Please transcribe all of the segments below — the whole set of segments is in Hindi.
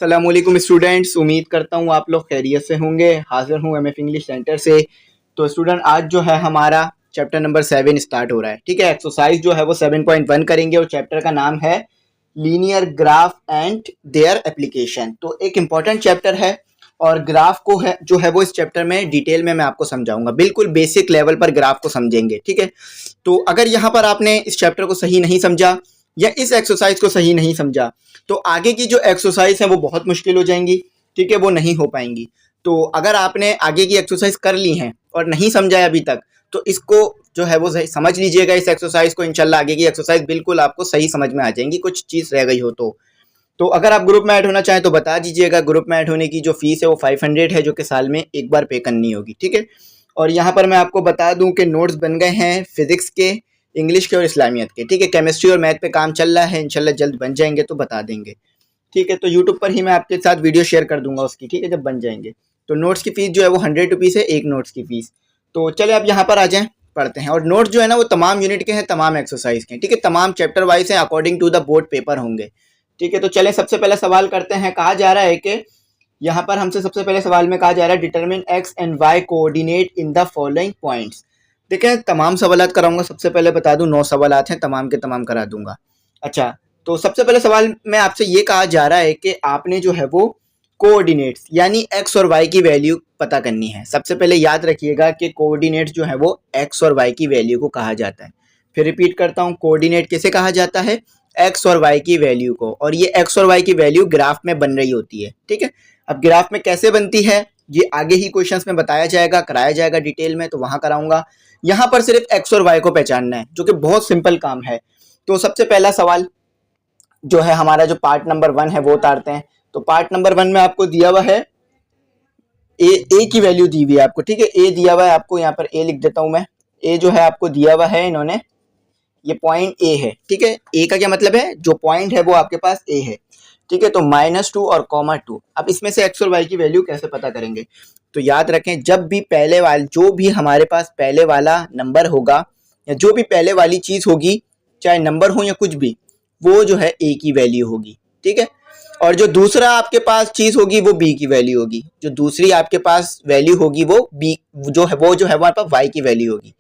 अस्सलामुअलैकुम स्टूडेंट्स, उम्मीद करता हूँ आप लोग खैरियत से होंगे। हाजिर हूँ एमएफ इंग्लिश सेंटर से। तो स्टूडेंट, आज जो है हमारा चैप्टर नंबर 7 स्टार्ट हो रहा है। ठीक है, एक्सरसाइज जो है वो 7.1 करेंगे और चैप्टर का नाम है linear graph and their application. तो एक इम्पॉर्टेंट चैप्टर है और ग्राफ को है जो है वो इस चैप्टर में डिटेल में मैं आपको समझाऊंगा। बिल्कुल बेसिक लेवल पर ग्राफ को समझेंगे। ठीक है, तो अगर यहाँ पर आपने इस चैप्टर को सही नहीं समझा या इस एक्सरसाइज को सही नहीं समझा तो आगे की जो एक्सरसाइज है वो बहुत मुश्किल हो जाएंगी। ठीक है, वो नहीं हो पाएंगी। तो अगर आपने आगे की एक्सरसाइज कर ली हैं और नहीं समझा है अभी तक, तो इसको जो है वो सही समझ लीजिएगा। इस एक्सरसाइज को इंशाल्लाह आगे की एक्सरसाइज बिल्कुल आपको सही समझ में आ जाएंगी, कुछ चीज़ रह गई हो तो अगर आप ग्रुप में ऐड होना चाहें तो बता दीजिएगा। ग्रुप में ऐड होने की जो फीस है वो 500 है, जो कि साल में एक बार पे करनी होगी। ठीक है, और यहाँ पर मैं आपको बता दूं कि नोट्स बन गए हैं फिजिक्स के, इंग्लिश के और इस्लामियत के। ठीक है, केमिस्ट्री और मैथ पे काम चल रहा है, इंशाल्लाह जल्द बन जाएंगे तो बता देंगे। ठीक है, तो यूट्यूब पर ही मैं आपके साथ वीडियो शेयर कर दूंगा उसकी। ठीक है, जब बन जाएंगे तो नोट्स की फीस जो है वो 100 रुपीज़ है, एक नोट्स की फीस। तो चले आप यहाँ पर आ जाएं, पढ़ते हैं। और नोट्स जो है ना वो तमाम यूनिट के हैं, तमाम एक्सरसाइज के। ठीक है, तमाम चैप्टर वाइज हैं, according to the board paper होंगे। ठीक है, तो चले सबसे पहले सवाल करते हैं। कहा जा रहा है कि यहाँ पर हमसे सबसे पहले सवाल में कहा जा रहा है determine x and y coordinate in the following points. देखें, तमाम सवालात कराऊंगा। सबसे पहले बता दूं 9 सवालात हैं, तमाम के तमाम करा दूंगा। अच्छा, तो सबसे पहले सवाल में आपसे ये कहा जा रहा है कि आपने जो है वो कोऑर्डिनेट्स यानी एक्स और वाई की वैल्यू पता करनी है। सबसे पहले याद रखिएगा कि कोऑर्डिनेट्स जो है वो एक्स और वाई की वैल्यू को कहा जाता है। फिर रिपीट करता हूँ, कोऑर्डिनेट किसे कहा जाता है? एक्स और वाई की वैल्यू को। और ये एक्स और वाई की वैल्यू ग्राफ में बन रही होती है। ठीक है, अब ग्राफ में कैसे बनती है ये आगे ही क्वेश्चंस में बताया जाएगा, कराया जाएगा डिटेल में, तो वहां कराऊंगा। यहाँ पर सिर्फ एक्स और वाई को पहचानना है, जो कि बहुत सिंपल काम है। तो सबसे पहला सवाल जो है हमारा, जो पार्ट नंबर 1 है वो उतारते हैं। तो पार्ट नंबर 1 में आपको दिया हुआ है ए की वैल्यू दी हुई है आपको। ठीक है, ए दिया हुआ है आपको, यहाँ पर ए लिख देता हूं मैं। ए जो है आपको दिया हुआ है इन्होंने, ये पॉइंट ए है। ठीक है, ए का क्या मतलब है? जो पॉइंट है वो आपके पास ए है। ठीक है, तो -2 और -2। अब इसमें से एक्स और वाई की वैल्यू कैसे पता करेंगे? तो याद रखें, जब भी पहले वाला, जो भी हमारे पास पहले वाला नंबर होगा या जो भी पहले वाली चीज होगी, चाहे नंबर हो या कुछ भी, वो जो है ए की वैल्यू होगी। ठीक है, और जो दूसरा आपके पास चीज होगी वो बी की वैल्यू होगी। जो दूसरी आपके पास वैल्यू होगी वो बी जो है हमारे पास वाई की वैल्यू होगी।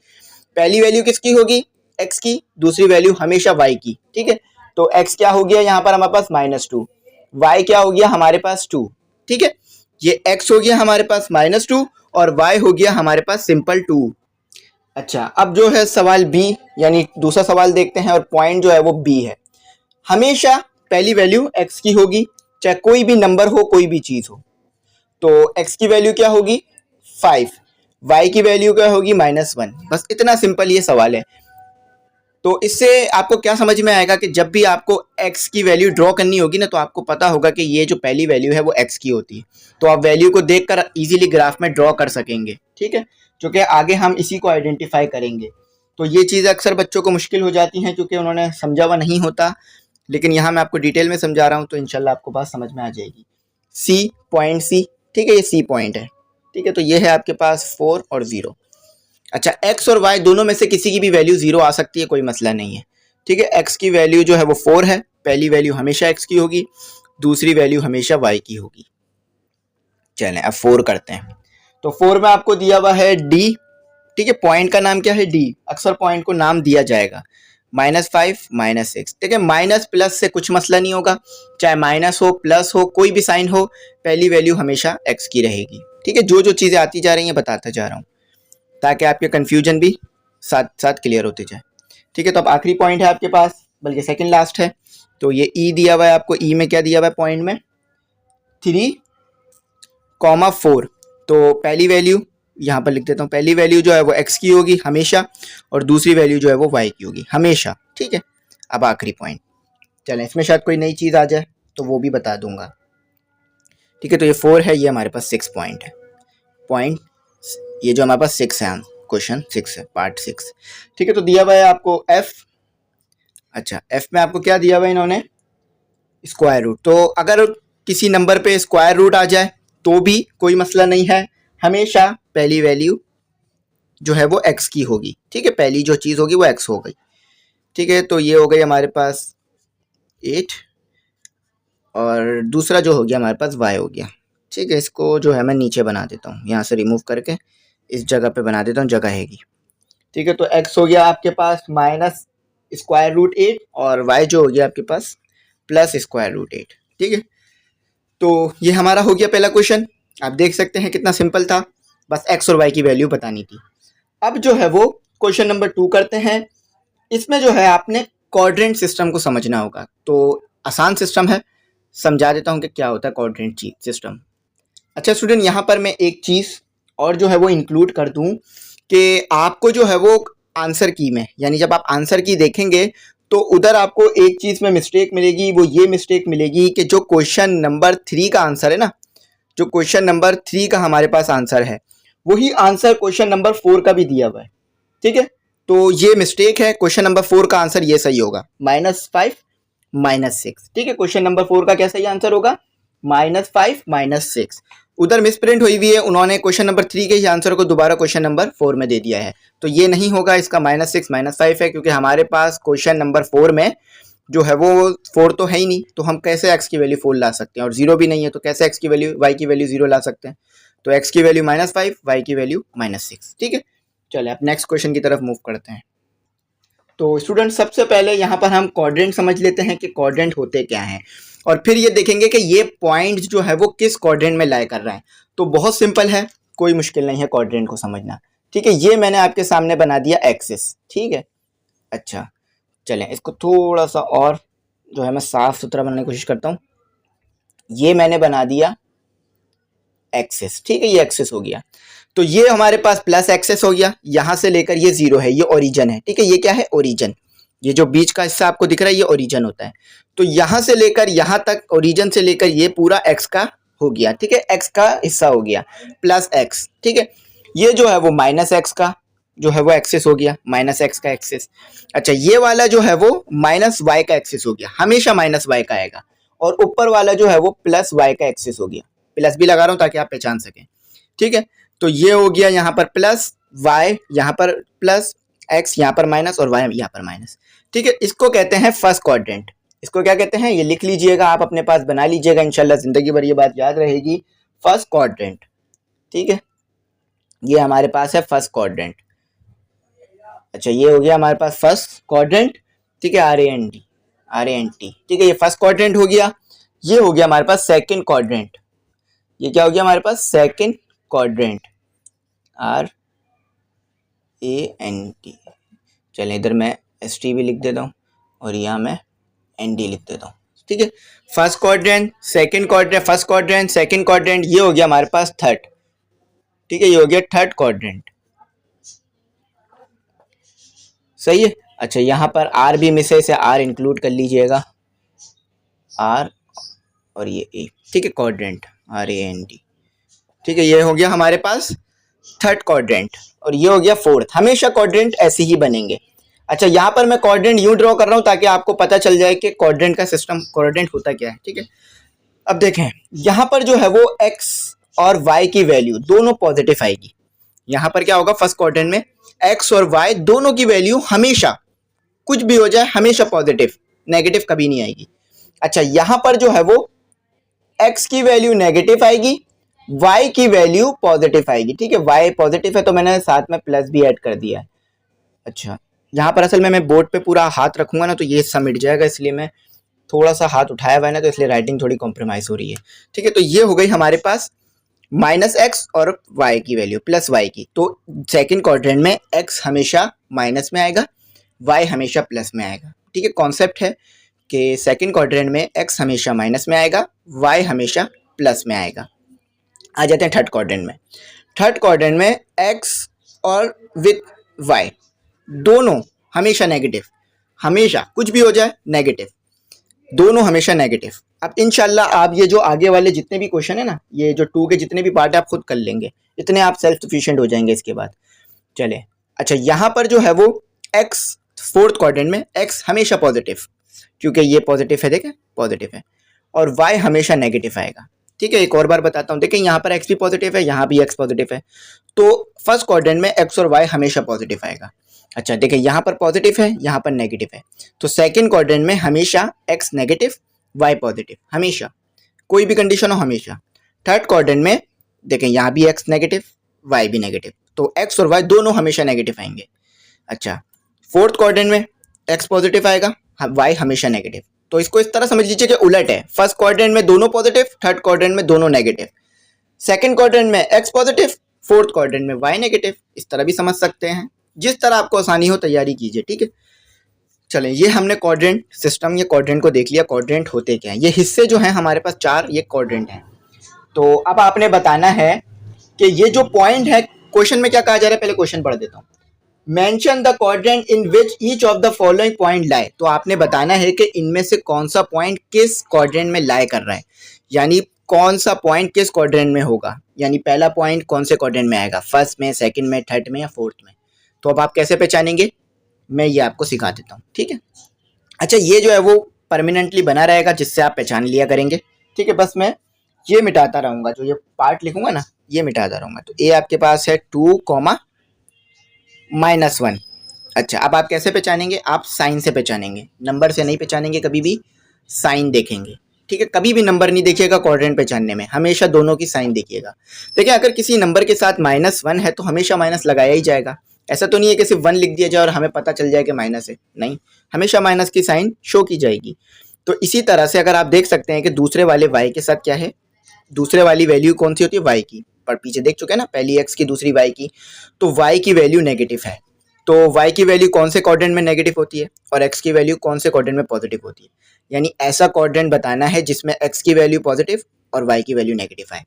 पहली वैल्यू किसकी होगी? एक्स की। दूसरी वैल्यू हमेशा वाई की। ठीक है, तो एक्स क्या हो गया यहाँ पर हमारे पास -2, वाई क्या हो गया हमारे पास 2। ठीक है, ये एक्स हो गया हमारे पास -2 और वाई हो गया हमारे पास सिंपल 2। अच्छा, अब जो है सवाल बी यानी दूसरा सवाल देखते हैं, और पॉइंट जो है वो बी है। हमेशा पहली वैल्यू एक्स की होगी, चाहे कोई भी नंबर हो, कोई भी चीज हो। तो एक्स की वैल्यू क्या होगी? 5। वाई की वैल्यू क्या होगी? -1। बस इतना सिंपल ये सवाल है। तो इससे आपको क्या समझ में आएगा कि जब भी आपको x की वैल्यू ड्रॉ करनी होगी ना, तो आपको पता होगा कि ये जो पहली वैल्यू है वो x की होती है। तो आप वैल्यू को देखकर इजीली ग्राफ में ड्रॉ कर सकेंगे। ठीक है, क्योंकि आगे हम इसी को आइडेंटिफाई करेंगे। तो ये चीज़ अक्सर बच्चों को मुश्किल हो जाती हैं क्योंकि उन्होंने समझा हुआ नहीं होता, लेकिन यहाँ मैं आपको डिटेल में समझा रहा हूँ, तो इंशाल्लाह आपको बात समझ में आ जाएगी। सी, पॉइंट सी। ठीक है, ये सी पॉइंट है। ठीक है, तो ये है आपके पास 4 और 0। अच्छा, एक्स और वाई दोनों में से किसी की भी वैल्यू 0 आ सकती है, कोई मसला नहीं है। ठीक है, एक्स की वैल्यू जो है वो 4 है, पहली वैल्यू हमेशा एक्स की होगी, दूसरी वैल्यू हमेशा वाई की होगी। चलें अब 4 करते हैं। तो 4 में आपको दिया हुआ है डी। ठीक है, पॉइंट का नाम क्या है? डी। अक्सर पॉइंट को नाम दिया जाएगा। -5, -6। ठीक है, माइनस प्लस से कुछ मसला नहीं होगा, चाहे माइनस हो प्लस हो, कोई भी साइन हो, पहली वैल्यू हमेशा एक्स की रहेगी। ठीक है, जो जो चीज़ें आती जा रही हैं बताता जा रहा हूँ ताकि आपके कंफ्यूजन भी साथ साथ क्लियर होते जाए। ठीक है, तो अब आखिरी पॉइंट है आपके पास, बल्कि सेकंड लास्ट है। तो ये ई दिया हुआ है आपको। ई में क्या दिया हुआ है पॉइंट में? 3,4। तो पहली वैल्यू यहाँ पर लिख देता हूँ, पहली वैल्यू जो है वो एक्स की होगी हमेशा, और दूसरी वैल्यू जो है वो वाई की होगी हमेशा। ठीक है, अब आखिरी पॉइंट। चलें, इसमें शायद कोई नई चीज़ आ जाए तो वो भी बता दूंगा। ठीक है, तो ये 4 है, ये हमारे पास 6 पॉइंट है। पॉइंट ये जो हमारे पास 6 है, क्वेश्चन 6 है, पार्ट 6। ठीक है, तो दिया हुआ है आपको एफ। अच्छा, एफ में आपको क्या दिया हुआ है इन्होंने? Square root. तो अगर किसी नंबर पे स्क्वायर रूट आ जाए तो भी कोई मसला नहीं है, हमेशा पहली वैल्यू जो है वो एक्स की होगी। ठीक है, पहली जो चीज़ होगी वो एक्स हो गई। ठीक है, तो ये हो गई हमारे पास 8 और दूसरा जो हो गया हमारे पास y हो गया। ठीक है, इसको जो है मैं नीचे बना देता हूँ, यहाँ से रिमूव करके इस जगह पे बना देता हूँ, जगह हैगी। ठीक है, तो x हो गया आपके पास माइनस स्क्वायर रूट 8 और y जो हो गया आपके पास प्लस स्क्वायर रूट 8। ठीक है, तो ये हमारा हो गया पहला क्वेश्चन। आप देख सकते हैं कितना सिंपल था, बस x और y की वैल्यू बतानी थी। अब जो है वो क्वेश्चन नंबर 2 करते हैं। इसमें जो है आपने क्वाड्रेंट सिस्टम को समझना होगा, तो आसान सिस्टम है, समझा देता हूँ कि क्या होता है क्वाड्रेंट सिस्टम। अच्छा स्टूडेंट, यहाँ पर मैं एक चीज़ और जो है वो इंक्लूड कर दूँ कि आपको जो है वो आंसर की में, यानी जब आप आंसर की देखेंगे तो उधर आपको एक चीज़ में मिस्टेक मिलेगी, वो ये मिस्टेक मिलेगी कि जो क्वेश्चन नंबर 3 का आंसर है ना, जो क्वेश्चन नंबर 3 का हमारे पास आंसर है, वही आंसर क्वेश्चन नंबर 4 का भी दिया हुआ है। ठीक है, तो ये मिस्टेक है, क्वेश्चन नंबर 4 का आंसर ये सही होगा, -5 -6। ठीक है, क्वेश्चन नंबर 4 का क्या सही आंसर होगा, -5 -6। उधर मिसप्रिंट हुई हुई है, उन्होंने क्वेश्चन नंबर 3 के ही आंसर को दोबारा क्वेश्चन नंबर 4 में दे दिया है, तो ये नहीं होगा, इसका -6 -5 है, क्योंकि हमारे पास क्वेश्चन नंबर 4 में जो है वो 4 तो है ही नहीं, तो हम कैसे x की वैल्यू 4 ला सकते हैं, और 0 भी नहीं है, तो कैसे x की वैल्यू y की वैल्यू 0 ला सकते हैं। तो x की वैल्यू -5, y की वैल्यू -6। ठीक है, चलिए अब नेक्स्ट क्वेश्चन की तरफ मूव करते हैं। तो स्टूडेंट सबसे पहले यहाँ पर हम क्वाड्रेंट समझ लेते हैं कि क्वाड्रेंट होते क्या हैं, और फिर ये देखेंगे कि ये पॉइंट जो है वो किस क्वाड्रेंट में लाई कर रहा है। तो बहुत सिंपल है, कोई मुश्किल नहीं है क्वाड्रेंट को समझना। ठीक है, ये मैंने आपके सामने बना दिया एक्सिस। ठीक है, अच्छा चलें इसको थोड़ा सा और जो है मैं साफ सुथरा बनाने की कोशिश करता हूँ। ये मैंने बना दिया एक्सिस। ठीक है, ये एक्सिस हो गया, तो ये हमारे पास प्लस एक्सेस हो गया, यहां से लेकर ये 0 है, ये ओरिजिन है। ठीक है, ये क्या है, ओरिजिन। ये जो बीच का हिस्सा आपको दिख रहा है ये ओरिजिन होता है। तो यहां से लेकर यहां तक, ओरिजिन से लेकर ये पूरा एक्स का हो गया। ठीक है, एक्स का हिस्सा हो गया प्लस एक्स। ठीक है, ये जो है वो माइनस एक्स का जो है वो एक्सेस हो गया, माइनस एक्स का एक्सेस। अच्छा, ये वाला जो है वो माइनस वाई का एक्सेस हो गया, हमेशा माइनस वाई का आएगा। और ऊपर वाला जो है वो प्लस वाई का एक्सेस हो गया, प्लस भी लगा रहा हूं ताकि आप पहचान सकें। ठीक है, तो ये हो गया यहाँ पर प्लस वाई, यहाँ पर प्लस एक्स, यहाँ पर माइनस, और वाई यहाँ पर माइनस। ठीक है, इसको कहते हैं फर्स्ट क्वाड्रेंट। इसको क्या कहते हैं, ये लिख लीजिएगा, आप अपने पास बना लीजिएगा, इंशाल्लाह जिंदगी भर ये बात याद रहेगी, फर्स्ट क्वाड्रेंट। ठीक है, ये हमारे पास है फर्स्ट क्वाड्रेंट। अच्छा, ये हो गया हमारे पास फर्स्ट क्वाड्रेंट। ठीक है, RAND। ठीक है, ये फर्स्ट क्वाड्रेंट हो गया। ये हो गया हमारे पास सेकंड क्वाड्रेंट। ये क्या हो गया हमारे पास, सेकंड क्वाड्रेंट, RAND। चलें इधर मैं ST भी लिख देता हूँ और यहाँ मैं ND लिख देता हूँ। ठीक है, first quadrant, second quadrant, first quadrant, second quadrant, ये हो गया हमारे पास थर्ड। ठीक है, ये हो गया थर्ड क्वाड्रेंट। सही है। अच्छा, यहाँ पर R भी मिस है, इसे R इंक्लूड कर लीजिएगा, R और ये A। ठीक है, क्वाड्रेंट RAND। ठीक है, ये हो गया हमारे पास थर्ड क्वाड्रेंट, और ये हो गया फोर्थ। हमेशा क्वाड्रेंट ऐसे ही बनेंगे। अच्छा, यहाँ पर मैं क्वाड्रेंट यूं ड्रॉ कर रहा हूँ ताकि आपको पता चल जाए कि क्वाड्रेंट का सिस्टम, क्वाड्रेंट होता क्या है। ठीक है, अब देखें यहाँ पर जो है वो x और y की वैल्यू दोनों पॉजिटिव आएगी। यहाँ पर क्या होगा, फर्स्ट क्वाड्रेंट में x और y दोनों की वैल्यू हमेशा, कुछ भी हो जाए, हमेशा पॉजिटिव, नेगेटिव कभी नहीं आएगी। अच्छा, यहाँ पर जो है वो x की वैल्यू नेगेटिव आएगी, y की वैल्यू पॉजिटिव आएगी। ठीक है, y पॉजिटिव है तो मैंने साथ में प्लस भी ऐड कर दिया है। अच्छा, यहाँ पर असल में मैं बोर्ड पे पूरा हाथ रखूंगा ना तो ये सब मिट जाएगा, इसलिए मैं थोड़ा सा हाथ उठाया हुआ है ना, तो इसलिए राइटिंग थोड़ी कॉम्प्रोमाइज हो रही है। ठीक है, तो ये हो गई हमारे पास -x और y की वैल्यू प्लस y की। तो सेकंड क्वाड्रेंट में x हमेशा माइनस में आएगा, y हमेशा प्लस में आएगा। ठीक है, कॉन्सेप्ट है कि सेकंड क्वाड्रेंट में x हमेशा माइनस में आएगा, y हमेशा प्लस में आएगा। आ जाते हैं थर्ड क्वाड्रेंट में। थर्ड क्वाड्रेंट में x और विथ y दोनों हमेशा नेगेटिव, हमेशा कुछ भी हो जाए नेगेटिव, दोनों हमेशा नेगेटिव। अब इंशाल्लाह आप ये जो आगे वाले जितने भी क्वेश्चन है ना, ये जो 2 के जितने भी पार्ट है आप खुद कर लेंगे, इतने आप सेल्फ सफिशिएंट हो जाएंगे इसके बाद। चले, अच्छा यहाँ पर जो है वो x फोर्थ क्वाड्रेंट में x हमेशा पॉजिटिव, क्योंकि ये पॉजिटिव है, देखें पॉजिटिव है, और y हमेशा नेगेटिव आएगा। ठीक है, एक और बार बताता हूँ, देखें यहाँ पर x भी पॉजिटिव है, यहाँ भी x पॉजिटिव है, तो फर्स्ट क्वाड्रेंट में x और y हमेशा पॉजिटिव आएगा। अच्छा देखिए, यहाँ पर पॉजिटिव है, यहाँ पर नेगेटिव है, तो सेकंड क्वाड्रेंट में हमेशा x नेगेटिव, वाई पॉजिटिव, हमेशा कोई भी कंडीशन हो हमेशा। थर्ड क्वाड्रेंट में देखें यहाँ भी एक्स नेगेटिव वाई भी नेगेटिव, तो एक्स और वाई दोनों हमेशा नेगेटिव आएंगे। अच्छा, फोर्थ क्वाड्रेंट में एक्स पॉजिटिव आएगा, वाई हमेशा नेगेटिव। तो इसको इस तरह समझ लीजिए कि उलट है, फर्स्ट क्वाड्रेंट में दोनों पॉजिटिव, थर्ड क्वाड्रेंट में दोनों नेगेटिव, सेकंड क्वाड्रेंट में एक्स पॉजिटिव, फोर्थ क्वाड्रेंट में वाई नेगेटिव। इस तरह भी समझ सकते हैं, जिस तरह आपको आसानी हो तैयारी कीजिए, ठीक है। चलें, ये हमने क्वाड्रेंट सिस्टम, ये क्वाड्रेंट को देख लिया, क्वाड्रेंट होते क्या हैं। ये हिस्से जो हैं हमारे पास 4, ये क्वाड्रेंट हैं। तो अब आपने बताना है कि ये जो पॉइंट है, क्वेश्चन में क्या कहा जा रहा है, पहले क्वेश्चन पढ़ देता हूँ। Mention the quadrant in which each of the following point लाई। तो आपने बताना है कि इनमें से कौन सा पॉइंट किस क्वाड्रेंट में लाई कर रहा है, यानी कौन सा पॉइंट किस क्वाड्रेंट में होगा, यानी पहला पॉइंट कौन से क्वाड्रेंट में आएगा, फर्स्ट में, सेकंड में, थर्ड में या फोर्थ में। तो अब आप कैसे पहचानेंगे, मैं ये आपको सिखा देता हूँ, ठीक है। अच्छा, ये जो है वो परमानेंटली बना रहेगा, जिससे आप पहचान लिया करेंगे, ठीक है। बस मैं ये मिटाता रहूँगा, जो ये पार्ट लिखूंगा ना, ये मिटाता रहूँगा। तो ए आपके पास है 2,-1। अच्छा, अब आप कैसे पहचानेंगे, आप साइन से पहचानेंगे, नंबर से नहीं पहचानेंगे, कभी भी साइन देखेंगे, ठीक है। कभी भी नंबर नहीं देखिएगा क्वाड्रेंट पहचानने में, हमेशा दोनों की साइन देखिएगा। देखिए, अगर किसी नंबर के साथ -1 है तो हमेशा माइनस लगाया ही जाएगा। ऐसा तो नहीं है कि सिर्फ 1 लिख दिया जाए और हमें पता चल जाए कि माइनस है, नहीं, हमेशा माइनस की साइन शो की जाएगी। तो इसी तरह से अगर आप देख सकते हैं कि दूसरे वाले y के साथ क्या है, दूसरे वाली वैल्यू कौन सी होती है, y की, पर पीछे देख चुके हैं ना, पहली x की दूसरी y की, तो y की वैल्यू नेगेटिव है। तो y की वैल्यू कौन से क्वाड्रेंट में नेगेटिव होती है और x की वैल्यू कौन से क्वाड्रेंट में पॉजिटिव होती है, यानी ऐसा क्वाड्रेंट बताना है जिसमें x की वैल्यू पॉजिटिव और y की वैल्यू नेगेटिव आए।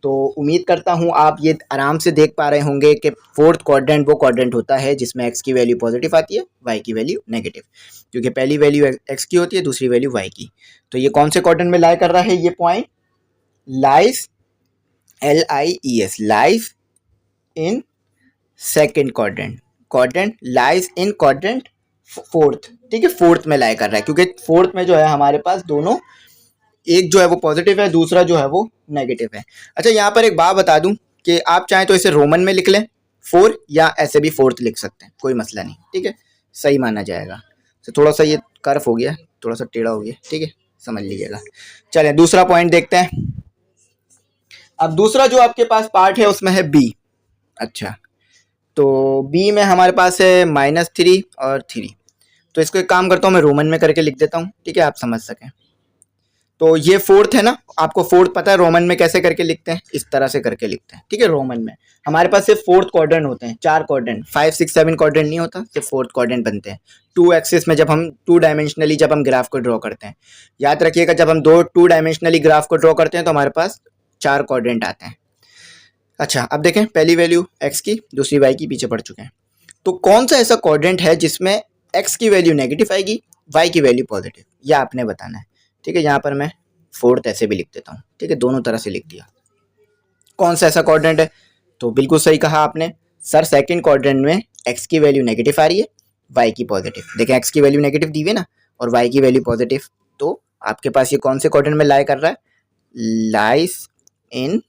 तो उम्मीद करता हूँ आप ये आराम से देख पा रहे होंगे कि फोर्थ क्वाड्रेंट वो क्वाड्रेंट होता है जिसमें x की वैल्यू पॉजिटिव आती है, y की वैल्यू नेगेटिव, क्योंकि पहली वैल्यू x की होती है, दूसरी वैल्यू y की। तो ये कौन से क्वाड्रेंट में लाई कर रहा है, ये point lies, LIES, lies in second quadrant, quadrant lies in quadrant fourth, ठीक है, फोर्थ में लाई कर रहा है, क्योंकि फोर्थ में जो है हमारे पास दोनों, एक जो है वो पॉजिटिव है, दूसरा जो है वो नेगेटिव है। अच्छा, यहाँ पर एक बात बता दूं कि आप चाहें तो इसे रोमन में लिख लें 4, या ऐसे भी फोर्थ लिख सकते हैं, कोई मसला नहीं, ठीक है, सही माना जाएगा। तो थोड़ा सा ये कर्व हो गया, थोड़ा सा टेढ़ा हो गया, ठीक है, समझ लीजिएगा। चलें, दूसरा पॉइंट देखते हैं। अब दूसरा जो आपके पास पार्ट है उसमें है बी। अच्छा, तो बी में हमारे पास है -3 और 3। तो इसको एक काम करता हूँ, मैं रोमन में करके लिख देता हूँ, ठीक है, आप समझ सकें। तो ये फोर्थ है ना, आपको फोर्थ पता है रोमन में कैसे करके लिखते हैं, इस तरह से करके लिखते हैं, ठीक है। रोमन में हमारे पास सिर्फ फोर्थ क्वाड्रेंट होते हैं, 4 क्वाड्रेंट, 5, 6, 7 क्वाड्रेंट नहीं होता, सिर्फ फोर्थ क्वाड्रेंट बनते हैं। 2 एक्सिस में, जब हम 2 डायमेंशनली जब हम ग्राफ को ड्रॉ करते हैं, याद रखिएगा, जब हम 2 डायमेंशनली ग्राफ को ड्रॉ करते हैं तो हमारे पास 4 क्वाड्रेंट आते हैं। अच्छा, अब देखें, पहली वैल्यू x की, दूसरी y की, पीछे पड़ चुके हैं। तो कौन सा ऐसा क्वाड्रेंट है जिसमें x की वैल्यू नेगेटिव आएगी, y की वैल्यू पॉजिटिव, यह आपने बताना है, ठीक है। यहाँ पर मैं फोर्थ ऐसे भी लिख देता हूँ, ठीक है, दोनों तरह से लिख दिया। कौन सा ऐसा क्वाड्रेंट है, तो बिल्कुल सही कहा आपने सर, सेकंड क्वाड्रेंट में x की वैल्यू नेगेटिव आ रही है, y की पॉजिटिव। देखें, x की वैल्यू नेगेटिव दी हुई है ना, और y की वैल्यू पॉजिटिव, तो आपके पास ये कौन से क्वाड्रेंट में लाई कर रहा है, lies in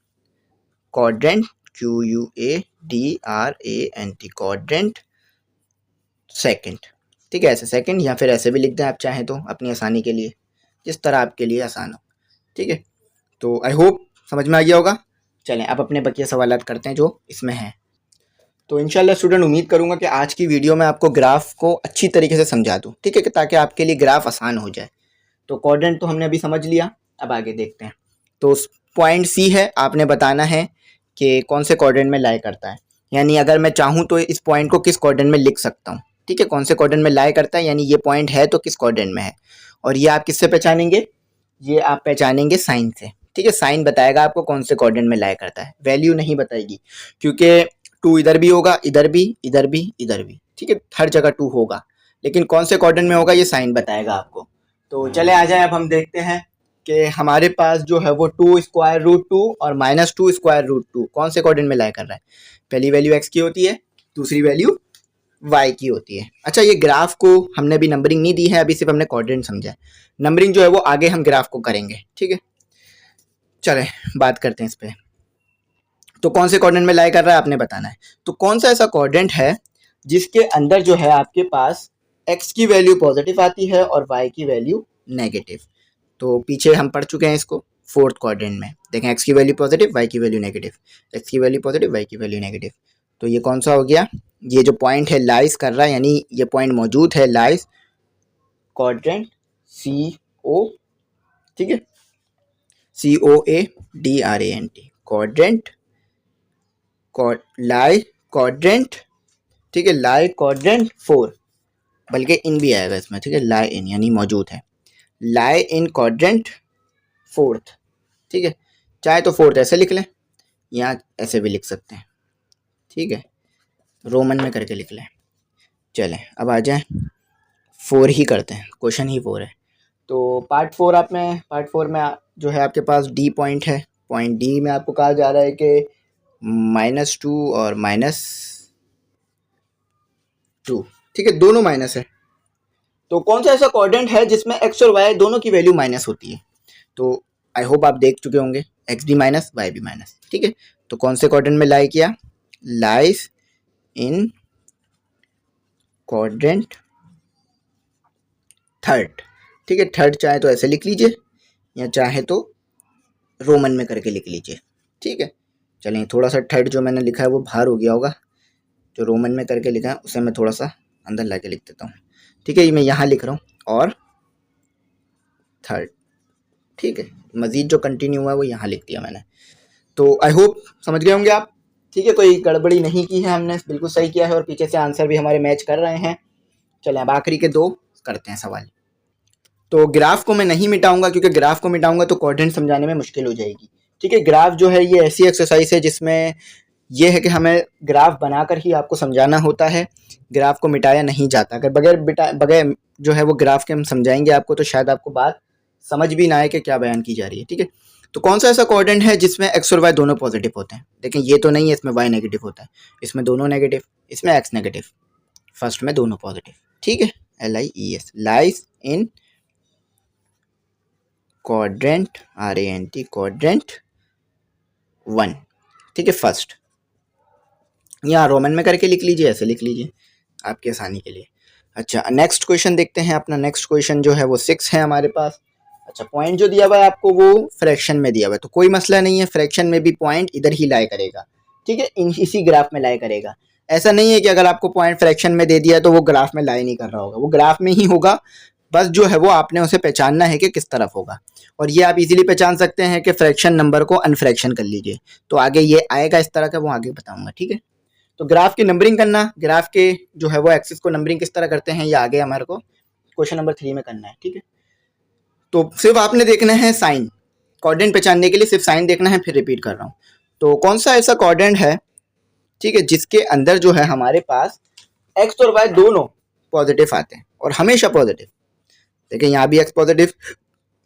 quadrant, QUADRANT, quadrant second, ठीक है, ऐसे सेकंड, या फिर ऐसे भी लिख दें आप चाहें तो, अपनी आसानी के लिए, जिस तरह आपके लिए आसान हो, ठीक है। तो आई होप समझ में आ गया होगा। चलें, अब अपने बकिया सवालात करते हैं जो इसमें हैं। तो इंशाल्लाह स्टूडेंट, उम्मीद करूंगा कि आज की वीडियो में आपको ग्राफ को अच्छी तरीके से समझा दूं, ठीक है, ताकि आपके लिए ग्राफ आसान हो जाए। तो क्वाड्रेंट तो हमने अभी समझ लिया, अब आगे देखते हैं। तो पॉइंट सी है, आपने बताना है कि कौन से क्वाड्रेंट में लाई करता है, यानी अगर मैं चाहूँ तो इस पॉइंट को किस क्वाड्रेंट में लिख सकता हूँ, ठीक है, कौन से क्वाड्रेंट में लाई करता है, यानी ये पॉइंट है तो किस क्वाड्रेंट में है। और ये आप किससे पहचानेंगे, ये आप पहचानेंगे साइन से, ठीक है। साइन बताएगा आपको कौन से क्वाड्रेंट में लाई करता है, वैल्यू नहीं बताएगी, क्योंकि 2 इधर भी होगा, इधर भी, इधर भी, इधर भी, ठीक है, हर जगह 2 होगा, लेकिन कौन से क्वाड्रेंट में होगा ये साइन बताएगा आपको। तो चले आ जाए, अब हम देखते हैं कि हमारे पास जो है वो 2√2 और -2√2 कौन से क्वाड्रेंट में लाई कर रहा है। पहली वैल्यू x की होती है, दूसरी वैल्यू y की होती है। अच्छा, ये ग्राफ को हमने अभी नंबरिंग नहीं दी है, अभी सिर्फ हमने क्वाड्रेंट समझा है, नंबरिंग जो है वो आगे हम ग्राफ को करेंगे, ठीक है। चलें, बात करते हैं इस पर। तो कौन से क्वाड्रेंट में लाई कर रहा है आपने बताना है। तो कौन सा ऐसा क्वाड्रेंट है जिसके अंदर जो है आपके पास x की वैल्यू पॉजिटिव आती है और y की वैल्यू नेगेटिव, तो पीछे हम पढ़ चुके हैं इसको फोर्थ क्वाड्रेंट में। देखें एक्स की वैल्यू पॉजिटिव, वाई की वैल्यू नेगेटिव, एक्स की वैल्यू पॉजिटिव, वाई की वैल्यू नेगेटिव। तो ये कौन सा हो गया, ये जो पॉइंट है लाइज कर रहा है, यानी ये पॉइंट मौजूद है लाइज क्वाड्रेंट सी ओ, ठीक है, COADRANT क्वाड्रेंट, लाई क्वाड्रेंट, ठीक है, लाई क्वाड्रेंट 4, बल्कि इन भी आएगा इसमें, ठीक है, लाई इन यानी मौजूद है, लाई इन क्वाड्रेंट फोर्थ, ठीक है। चाहे तो फोर्थ ऐसे लिख लें या ऐसे भी लिख सकते हैं, ठीक है, रोमन में करके लिख लें। चलें अब आ जाएं, 4 ही करते हैं, क्वेश्चन ही 4 है। तो पार्ट 4 में जो है आपके पास डी पॉइंट है, पॉइंट डी में आपको कहा जा रहा है कि -2 और -2, ठीक है, दोनों माइनस है। तो कौन सा ऐसा क्वाड्रेंट है जिसमें एक्स और वाई दोनों की वैल्यू माइनस होती है? तो आई होप आप देख चुके होंगे, एक्स भी माइनस, वाई भी माइनस, ठीक है। तो कौन से क्वाड्रेंट में लाई किया, लाइज इन क्वाड्रेंट थर्ड, ठीक है, थर्ड चाहे तो ऐसे लिख लीजिए या चाहे तो रोमन में करके लिख लीजिए, ठीक है। चलिए थोड़ा सा थर्ड जो मैंने लिखा है वो बाहर हो गया होगा, जो रोमन में करके लिखा है उसे मैं थोड़ा सा अंदर ला के लिख देता हूँ, ठीक है। ये मैं यहाँ लिख रहा हूँ और थर्ड, ठीक है, मज़ीद जो कंटिन्यू हुआ है वो यहाँ लिख दिया मैंने। तो आई होप समझ गए होंगे आप, ठीक है, कोई गड़बड़ी नहीं की है हमने, बिल्कुल सही किया है और पीछे से आंसर भी हमारे मैच कर रहे हैं। चलें अब आखिरी के 2 करते हैं सवाल। तो ग्राफ को मैं नहीं मिटाऊंगा क्योंकि ग्राफ को मिटाऊंगा तो क्वाड्रेंट समझाने में मुश्किल हो जाएगी, ठीक है। ग्राफ जो है ये ऐसी एक्सरसाइज है जिसमें ये है कि हमें ग्राफ बनाकर ही आपको समझाना होता है, ग्राफ को मिटाया नहीं जाता। अगर बगैर जो है वो ग्राफ के हम समझाएंगे आपको तो शायद आपको बात समझ भी ना आए कि क्या बयान की जा रही है, ठीक है। तो कौन सा ऐसा क्वाड्रेंट है जिसमें एक्स और वाई दोनों पॉजिटिव होते हैं? लेकिन ये तो नहीं है इसमें वाई नेगेटिव होता है, इसमें दोनों नेगेटिव, इसमें एक्स नेगेटिव, फर्स्ट में दोनों पॉजिटिव, ठीक है। LIES lies in quadrant RANT quadrant 1, ठीक है, फर्स्ट। यहाँ रोमन में करके लिख लीजिए, ऐसे लिख लीजिए आपकी आसानी के लिए। अच्छा नेक्स्ट क्वेश्चन देखते हैं, अपना नेक्स्ट क्वेश्चन जो है वो 6 है हमारे पास। अच्छा पॉइंट जो दिया हुआ है आपको वो फ्रैक्शन में दिया हुआ है, तो कोई मसला नहीं है, फ्रैक्शन में भी पॉइंट इधर ही लाई करेगा, ठीक है, इसी ग्राफ में लाई करेगा। ऐसा नहीं है कि अगर आपको पॉइंट फ्रैक्शन में दे दिया तो वो ग्राफ में लाई नहीं कर रहा होगा, वो ग्राफ में ही होगा, बस जो है वो आपने उसे पहचानना है कि किस तरफ होगा। और ये आप इजीली पहचान सकते हैं कि फ्रैक्शन नंबर को अनफ्रैक्शन कर लीजिए, तो आगे ये आएगा इस तरह का, वो आगे बताऊंगा, ठीक है। तो ग्राफ की नंबरिंग करना, ग्राफ के जो है वो एक्सिस को नंबरिंग किस तरह करते हैं, ये आगे हमारे को क्वेश्चन नंबर 3 में करना है, ठीक है। तो सिर्फ आपने देखना है साइन, क्वाड्रेंट पहचानने के लिए सिर्फ साइन देखना है, फिर रिपीट कर रहा हूँ। तो कौन सा ऐसा क्वाड्रेंट है, ठीक है, जिसके अंदर जो है हमारे पास एक्स और वाई दोनों पॉजिटिव आते हैं और हमेशा पॉजिटिव। देखिए यहाँ भी एक्स पॉजिटिव,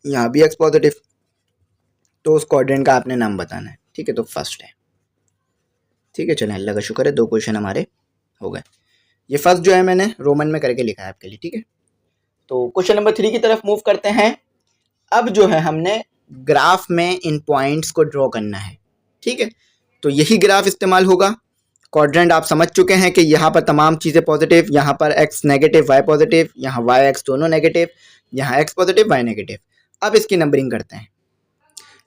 यहाँ भी एक्स पॉजिटिव, तो उस क्वाड्रेंट का आपने नाम बताना है, ठीक है। तो फर्स्ट है, ठीक है। चलें अल्लाह का शुक्र है 2 क्वेश्चन हमारे हो गए। ये फर्स्ट जो है मैंने रोमन में करके लिखा है आपके लिए, ठीक है। तो क्वेश्चन नंबर 3 की तरफ मूव करते हैं। अब जो है हमने ग्राफ में इन पॉइंट्स को ड्रॉ करना है, ठीक है। तो यही ग्राफ इस्तेमाल होगा, क्वाड्रेंट आप समझ चुके हैं कि यहाँ पर तमाम चीज़ें पॉजिटिव, यहाँ पर एक्स नेगेटिव वाई पॉजिटिव, यहाँ वाई एक्स दोनों नेगेटिव, यहाँ एक्स पॉजिटिव वाई नेगेटिव। अब इसकी नंबरिंग करते हैं।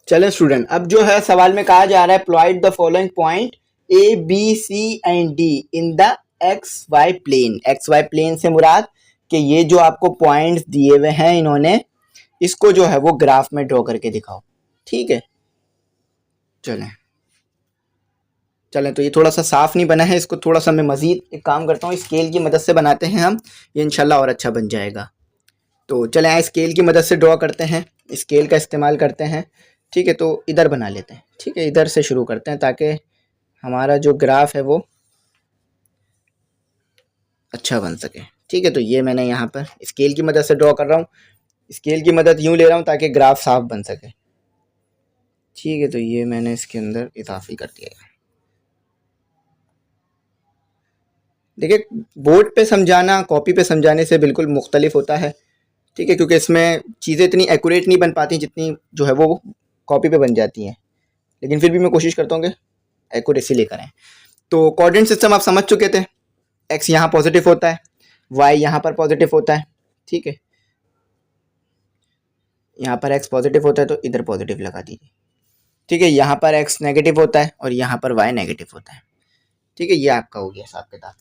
चलें स्टूडेंट, अब जो है सवाल में कहा जा रहा है plot the following point ABC and D in the XY plane. XY plane से मुराद कि ये जो आपको पॉइंट्स दिए हुए हैं इन्होंने, इसको जो है वो ग्राफ में ड्रॉ करके दिखाओ, ठीक है। चलें तो ये थोड़ा सा साफ नहीं बना है, इसको थोड़ा सा मैं मज़ीद एक काम करता हूँ, स्केल की मदद से बनाते हैं हम, ये इंशाल्लाह और अच्छा बन जाएगा। तो चलें आए स्केल की मदद से ड्रॉ करते हैं, स्केल का इस्तेमाल करते हैं, ठीक है। तो इधर बना लेते हैं, ठीक है, इधर से शुरू करते हैं ताकि हमारा जो ग्राफ है वो अच्छा बन सके, ठीक है। तो ये मैंने यहाँ पर स्केल की मदद से ड्रॉ कर रहा हूँ, स्केल की मदद यूँ ले रहा हूँ ताकि ग्राफ साफ बन सके, ठीक है। तो ये मैंने इसके अंदर इजाफी कर दिया है। देखिए बोर्ड पे समझाना कॉपी पे समझाने से बिल्कुल मुख्तलिफ होता है, ठीक है, क्योंकि इसमें चीज़ें इतनी एक्यूरेट नहीं बन पाती जितनी जो है वो कॉपी पे बन जाती हैं, लेकिन फिर भी मैं कोशिश करता हूँ कि एक्यूरेसी लेकर आएँ। तो कोऑर्डिनेट सिस्टम आप समझ चुके थे, एक्स यहाँ पॉजिटिव होता है, वाई यहाँ पर पॉजिटिव होता है, ठीक है। यहाँ पर x पॉजिटिव होता है तो इधर पॉजिटिव लगा दीजिए, ठीक है। यहाँ पर x नेगेटिव होता है और यहाँ पर y नेगेटिव होता है, ठीक है। ये आपका हो गया हिसाब किताब।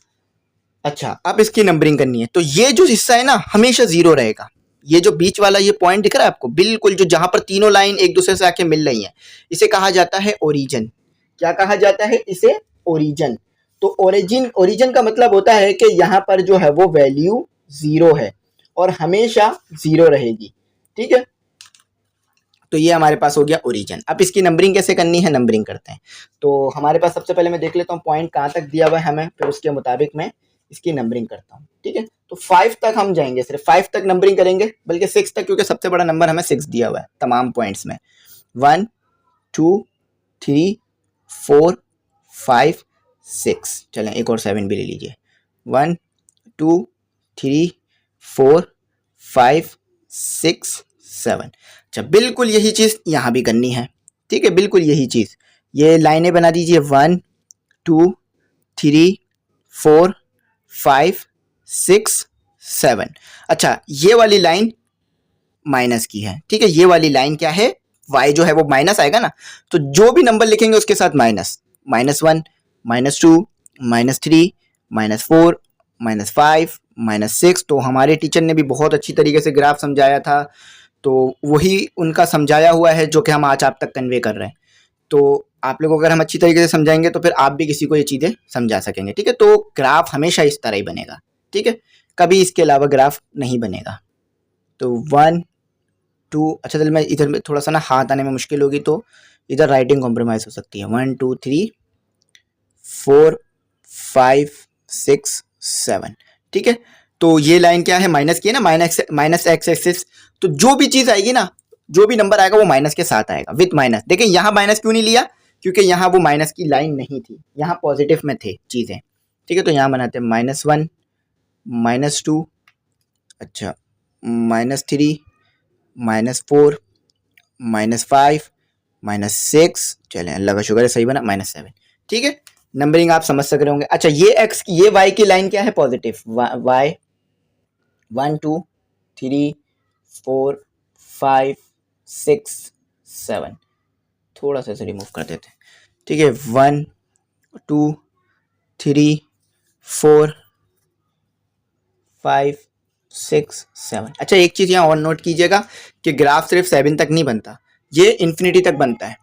अच्छा, अब इसकी नंबरिंग करनी है, तो ये जो हिस्सा है ना हमेशा 0 रहेगा। ये जो बीच वाला ये पॉइंट दिख रहा है आपको, बिल्कुल जो जहां पर तीनों लाइन एक दूसरे से आके मिल रही हैं, इसे कहा जाता है ओरिजिन। क्या कहा जाता है इसे? ओरिजिन। तो ओरिजिन का मतलब होता है कि यहाँ पर जो है वो वैल्यू 0 है और हमेशा 0 रहेगी, ठीक है। तो ये हमारे पास हो गया ओरिजिन। अब इसकी नंबरिंग कैसे करनी है, नंबरिंग करते हैं। तो हमारे पास सबसे पहले मैं देख लेता हूँ पॉइंट कहाँ तक दिया हुआ है हमें, फिर उसके मुताबिक मैं इसकी नंबरिंग करता हूँ, ठीक है। तो 5 तक हम जाएंगे, सिर्फ 5 तक नंबरिंग करेंगे, बल्कि 6 तक, क्योंकि सबसे बड़ा नंबर हमें 6 दिया हुआ है तमाम पॉइंट्स में। 1 2 3 4 5 6। चलें एक और 7 भी ले लीजिए। 1 2 3 4 5 6 7। अच्छा, बिल्कुल यही चीज़ यहाँ भी करनी है, ठीक है, बिल्कुल यही चीज़। ये लाइनें बना दीजिए 1 2 3 4 5 6 7। अच्छा, ये वाली लाइन माइनस की है, ठीक है। ये वाली लाइन क्या है, y जो है वो माइनस आएगा ना, तो जो भी नंबर लिखेंगे उसके साथ माइनस, -1 -2 -3 -4 -5 -6। तो हमारे टीचर ने भी बहुत अच्छी तरीके से ग्राफ समझाया था, तो वही उनका समझाया हुआ है जो कि हम आज आप तक कन्वे कर रहे हैं। तो आप लोग अगर हम अच्छी तरीके से समझाएंगे तो फिर आप भी किसी को ये चीज़ें समझा सकेंगे, ठीक है। तो ग्राफ हमेशा इस तरह ही बनेगा, ठीक है, कभी इसके अलावा ग्राफ नहीं बनेगा। तो 1 2, अच्छा चल मैं इधर में थोड़ा सा ना हाथ आने में मुश्किल होगी, तो इधर राइटिंग कॉम्प्रोमाइज़ हो सकती है। 1 2 3 4 5 6 7, ठीक है। तो ये लाइन क्या है, माइनस की है ना, माइनस एक्स एक्सिस। तो जो भी चीज़ आएगी ना, जो भी नंबर आएगा वो माइनस के साथ आएगा, विथ माइनस। देखिए यहाँ माइनस क्यों नहीं लिया, क्योंकि यहाँ वो माइनस की लाइन नहीं थी, यहाँ पॉजिटिव में थे चीज़ें, ठीक है। तो यहाँ बनाते हैं -1 -2, अच्छा -3 -4 -5 -6। चलें अल्लाह का शुक्र है सही बना, -7, ठीक है। नंबरिंग आप समझ सक रहे होंगे। अच्छा, ये y की लाइन क्या है, पॉजिटिव। y 1 2 3 4 5 6 7। थोड़ा सा इसे रिमूव कर देते हैं, ठीक है। 1 2 3 4 5 6 7। अच्छा, एक चीज़ यहाँ और नोट कीजिएगा कि ग्राफ सिर्फ 7 तक नहीं बनता, ये इन्फिनिटी तक बनता है।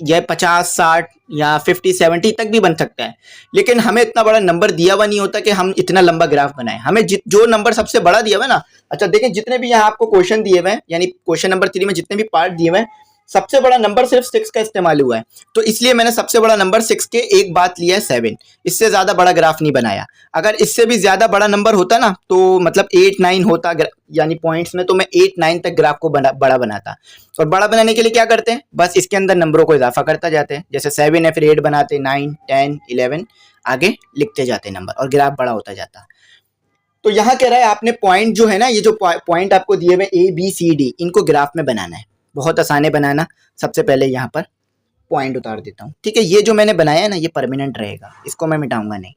यह 50 60 या 50 70 तक भी बन सकता है, लेकिन हमें इतना बड़ा नंबर दिया हुआ नहीं होता कि हम इतना लंबा ग्राफ बनाएं। हमें जो नंबर सबसे बड़ा दिया हुआ है ना, अच्छा देखें जितने भी यहाँ आपको क्वेश्चन दिए हुए हैं, यानी क्वेश्चन नंबर 3 में जितने भी पार्ट दिए हुए हैं, सबसे बड़ा नंबर सिर्फ 6 का इस्तेमाल हुआ है। तो इसलिए मैंने सबसे बड़ा नंबर 6 के एक बात लिया है 7, इससे ज़्यादा बड़ा ग्राफ नहीं बनाया। अगर इससे भी ज़्यादा बड़ा नंबर होता ना, तो मतलब 8 9 होता यानी पॉइंट्स में, तो मैं 8 9 तक ग्राफ को बड़ा बनाता। और बड़ा बनाने के लिए क्या करते हैं, बस इसके अंदर नंबरों को इजाफा करता जाते हैं। जैसे 7 है, फिर 8 बनाते, 9 10 11, आगे लिखते जाते नंबर, और ग्राफ बड़ा होता जाता। तो यहाँ कह रहा है आपने पॉइंट जो है ना, ये जो पॉइंट आपको दिए हुए ABCD, इनको ग्राफ में बनाना है। बहुत आसान है बनाना। सबसे पहले यहाँ पर पॉइंट उतार देता हूँ, ठीक है। ये जो मैंने बनाया है ना, ये परमानेंट रहेगा, इसको मैं मिटाऊंगा नहीं,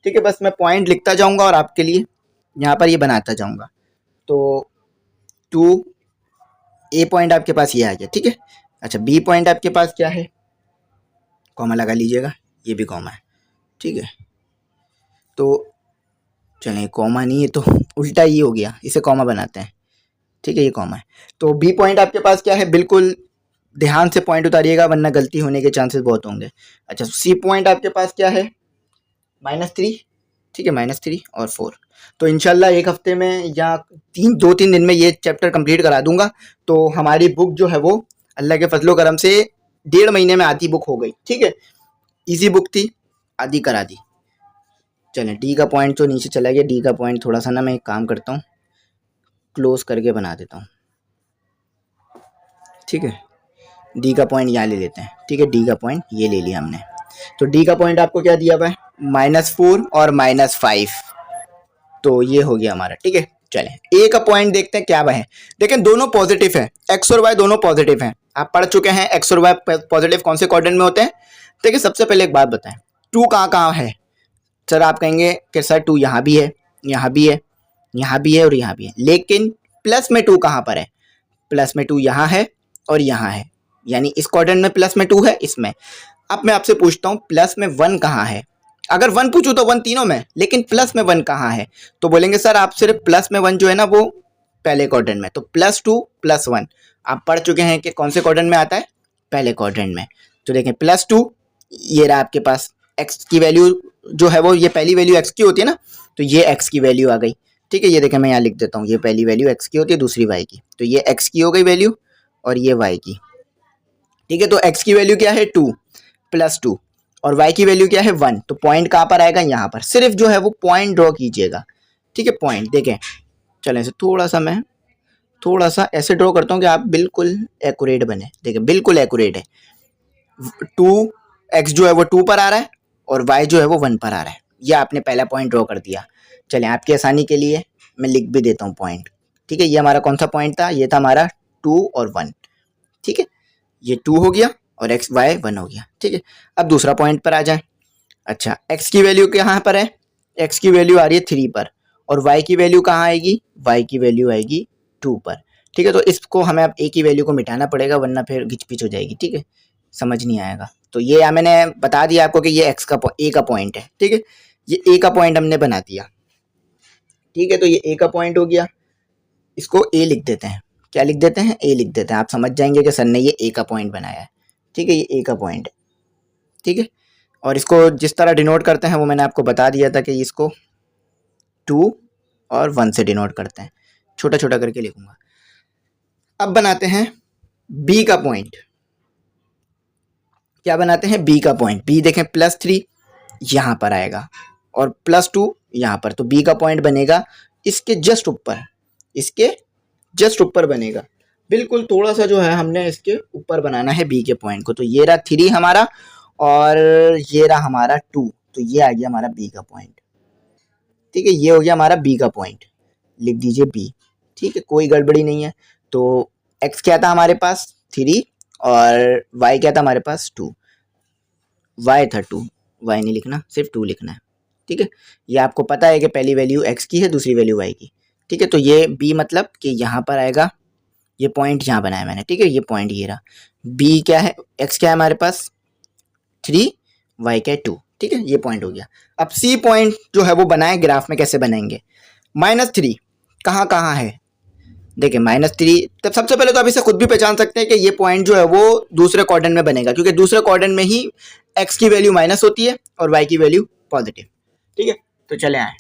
ठीक है। बस मैं पॉइंट लिखता जाऊंगा और आपके लिए यहाँ पर ये बनाता जाऊंगा। तो 2 A पॉइंट आपके पास ये आ गया, ठीक है। अच्छा, B पॉइंट आपके पास क्या है, कॉमा लगा लीजिएगा, ये भी कॉमा है, ठीक है। तो चलें, कॉमा नहीं है तो उल्टा ही हो गया, इसे कॉमा बनाते हैं, ठीक है, ये कॉमा है। तो बी पॉइंट आपके पास क्या है, बिल्कुल ध्यान से पॉइंट उतारिएगा वरना गलती होने के चांसेस बहुत होंगे। अच्छा, सी पॉइंट आपके पास क्या है, -3, ठीक है, -3 और 4। तो इंशाल्लाह एक हफ्ते में या 2-3 दिन में ये चैप्टर कंप्लीट करा दूंगा। तो हमारी बुक जो है वो अल्लाह के फजलो करम से 1.5 महीने में आधी बुक हो गई, ठीक है। इजी बुक थी, आधी करा दी। चलें, डी का पॉइंट तो नीचे चला गया, डी का पॉइंट थोड़ा सा ना मैं एक काम करता हूँ, क्लोज करके बना देता हूँ, ठीक है। डी का पॉइंट यहाँ ले लेते हैं, ठीक है। डी का पॉइंट ये ले लिया हमने। तो डी का पॉइंट आपको क्या दिया हुआ है, -4 और -5। तो ये हो गया हमारा, ठीक है। चलें, ए का पॉइंट देखते हैं क्या वह है। देखें दोनों पॉजिटिव है, एक्स और वाई दोनों पॉजिटिव हैं। आप पढ़ चुके हैं एक्स और वाई पॉजिटिव कौन से क्वाड्रेंट में होते हैं। देखिए सबसे पहले एक बात बताएं, 2 कहाँ कहाँ है। सर आप कहेंगे कि सर 2 यहाँ भी है, यहाँ भी है, यहाँ भी है और यहाँ भी है, लेकिन प्लस में 2 कहाँ पर है, प्लस में 2 यहाँ है और यहाँ है, यानी इस क्वाड्रेंट में प्लस में 2 है, इसमें। अब मैं आपसे पूछता हूँ प्लस में 1 कहाँ है? अगर 1 पूछूँ तो 1 तीनों में, लेकिन प्लस में 1 कहाँ है? तो बोलेंगे सर आप सिर्फ प्लस में 1 जो है ना वो पहले क्वाड्रेंट में, तो +2 +1 आप पढ़ चुके हैं कि कौन से क्वाड्रेंट में आता है? पहले क्वाड्रेंट में। तो देखें +2 ये रहा आपके पास, x की वैल्यू जो है वो, ये पहली वैल्यू x की होती है ना, तो ये x की वैल्यू आ गई। ठीक है, ये देखें मैं यहाँ लिख देता हूँ, ये पहली वैल्यू x की होती है, दूसरी y की, तो ये x की हो गई वैल्यू और ये y की। ठीक है, तो x की वैल्यू क्या है 2 +2 और y की वैल्यू क्या है 1, तो पॉइंट कहाँ पर आएगा? यहाँ पर। सिर्फ जो है वो पॉइंट ड्रॉ कीजिएगा। ठीक है, पॉइंट देखें, चलें इसे थोड़ा सा ऐसे ड्रॉ करता हूँ कि आप बिल्कुल एक्यूरेट बने। देखिए बिल्कुल एक्यूरेट है, 2x जो है वो 2 पर आ रहा है और y जो है वो 1 पर आ रहा है। ये आपने पहला पॉइंट ड्रॉ कर दिया। चलें आपकी आसानी के लिए मैं लिख भी देता हूँ पॉइंट। ठीक है, ये हमारा कौन सा पॉइंट था? ये था हमारा 2 और 1। ठीक है, ये 2 हो गया और x y 1 हो गया। ठीक है, अब दूसरा पॉइंट पर आ जाए। अच्छा, x की वैल्यू कहाँ पर है? x की वैल्यू आ रही है 3 पर और y की वैल्यू कहाँ आएगी? y की वैल्यू आएगी 2 पर। ठीक है, तो इसको हमें अब a की वैल्यू को मिटाना पड़ेगा वरना फिर घिच-पिच हो जाएगी। ठीक है, समझ नहीं आएगा। तो ये मैंने बता दिया आपको कि ये x का a का पॉइंट है। ठीक है, ये a का पॉइंट हमने बना दिया। ठीक है, तो ये a का पॉइंट हो गया, इसको a लिख देते हैं। क्या लिख देते हैं? a लिख देते हैं। आप समझ जाएंगे कि सर ने ये a का पॉइंट बनाया है। ठीक है, ये a का पॉइंट है। ठीक है, और इसको जिस तरह डिनोट करते हैं वो मैंने आपको बता दिया था कि इसको 2 और 1 से डिनोट करते हैं। छोटा छोटा करके लिखूंगा। अब बनाते हैं b का पॉइंट। क्या बनाते हैं? b का पॉइंट। b देखें +3 यहाँ पर आएगा और +2 यहाँ पर, तो b का पॉइंट बनेगा इसके जस्ट ऊपर, इसके जस्ट ऊपर बनेगा। बिल्कुल थोड़ा सा जो है हमने इसके ऊपर बनाना है b के पॉइंट को। तो ये रहा 3 हमारा और ये रहा हमारा 2, तो ये आ गया हमारा b का पॉइंट। ठीक है, ये हो गया हमारा b का पॉइंट, लिख दीजिए b। ठीक है, कोई गड़बड़ी नहीं है। तो x क्या था हमारे पास? 3 और y क्या था हमारे पास? 2। y था 2, y नहीं लिखना, सिर्फ 2 लिखना है। ठीक है, ये आपको पता है कि पहली वैल्यू x की है, दूसरी वैल्यू y की। ठीक है, तो ये b मतलब कि यहाँ पर आएगा, ये पॉइंट यहाँ बनाया मैंने। ठीक है, ये पॉइंट ये रहा। b क्या है? x क्या है हमारे पास? 3, y क्या है 2। ठीक है, ये पॉइंट हो गया। अब c पॉइंट जो है वो बनाए ग्राफ में, कैसे बनाएंगे? -3 कहाँ कहाँ है? देखिए -3, तब सबसे पहले तो आप इसे खुद भी पहचान सकते हैं कि ये पॉइंट जो है वो दूसरे क्वाड्रेंट में बनेगा, क्योंकि दूसरे क्वाड्रेंट में ही x की वैल्यू माइनस होती है और y की वैल्यू पॉजिटिव। ठीक है, तो चले आए,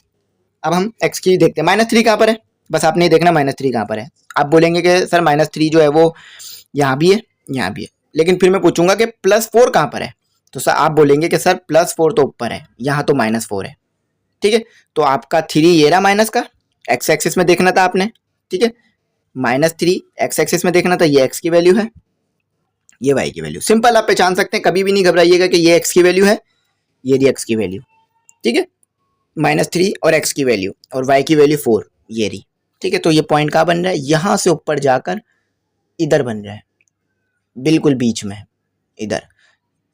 अब हम x की देखते हैं। -3 कहाँ पर है? बस आपने देखना -3 कहाँ पर है। आप बोलेंगे कि सर -3 जो है वो यहाँ भी है, यहाँ भी है, लेकिन फिर मैं पूछूंगा कि +4 कहाँ पर है? तो सर आप बोलेंगे कि सर +4 तो ऊपर है, यहाँ तो -4 है। ठीक है, तो आपका 3 ये रहा माइनस का, x एक्सिस में देखना था आपने। ठीक है, -3 x एक्सिस में देखना था, ये x की वैल्यू है, ये y की वैल्यू। सिंपल, आप पहचान सकते हैं, कभी भी नहीं घबराइएगा कि ये x की वैल्यू है, ये रही x की वैल्यू। ठीक है, -3 और x की वैल्यू और y की वैल्यू 4, ये रही। ठीक है, तो ये पॉइंट कहाँ बन रहा है? यहाँ से ऊपर जाकर इधर बन रहा है, बिल्कुल बीच में इधर।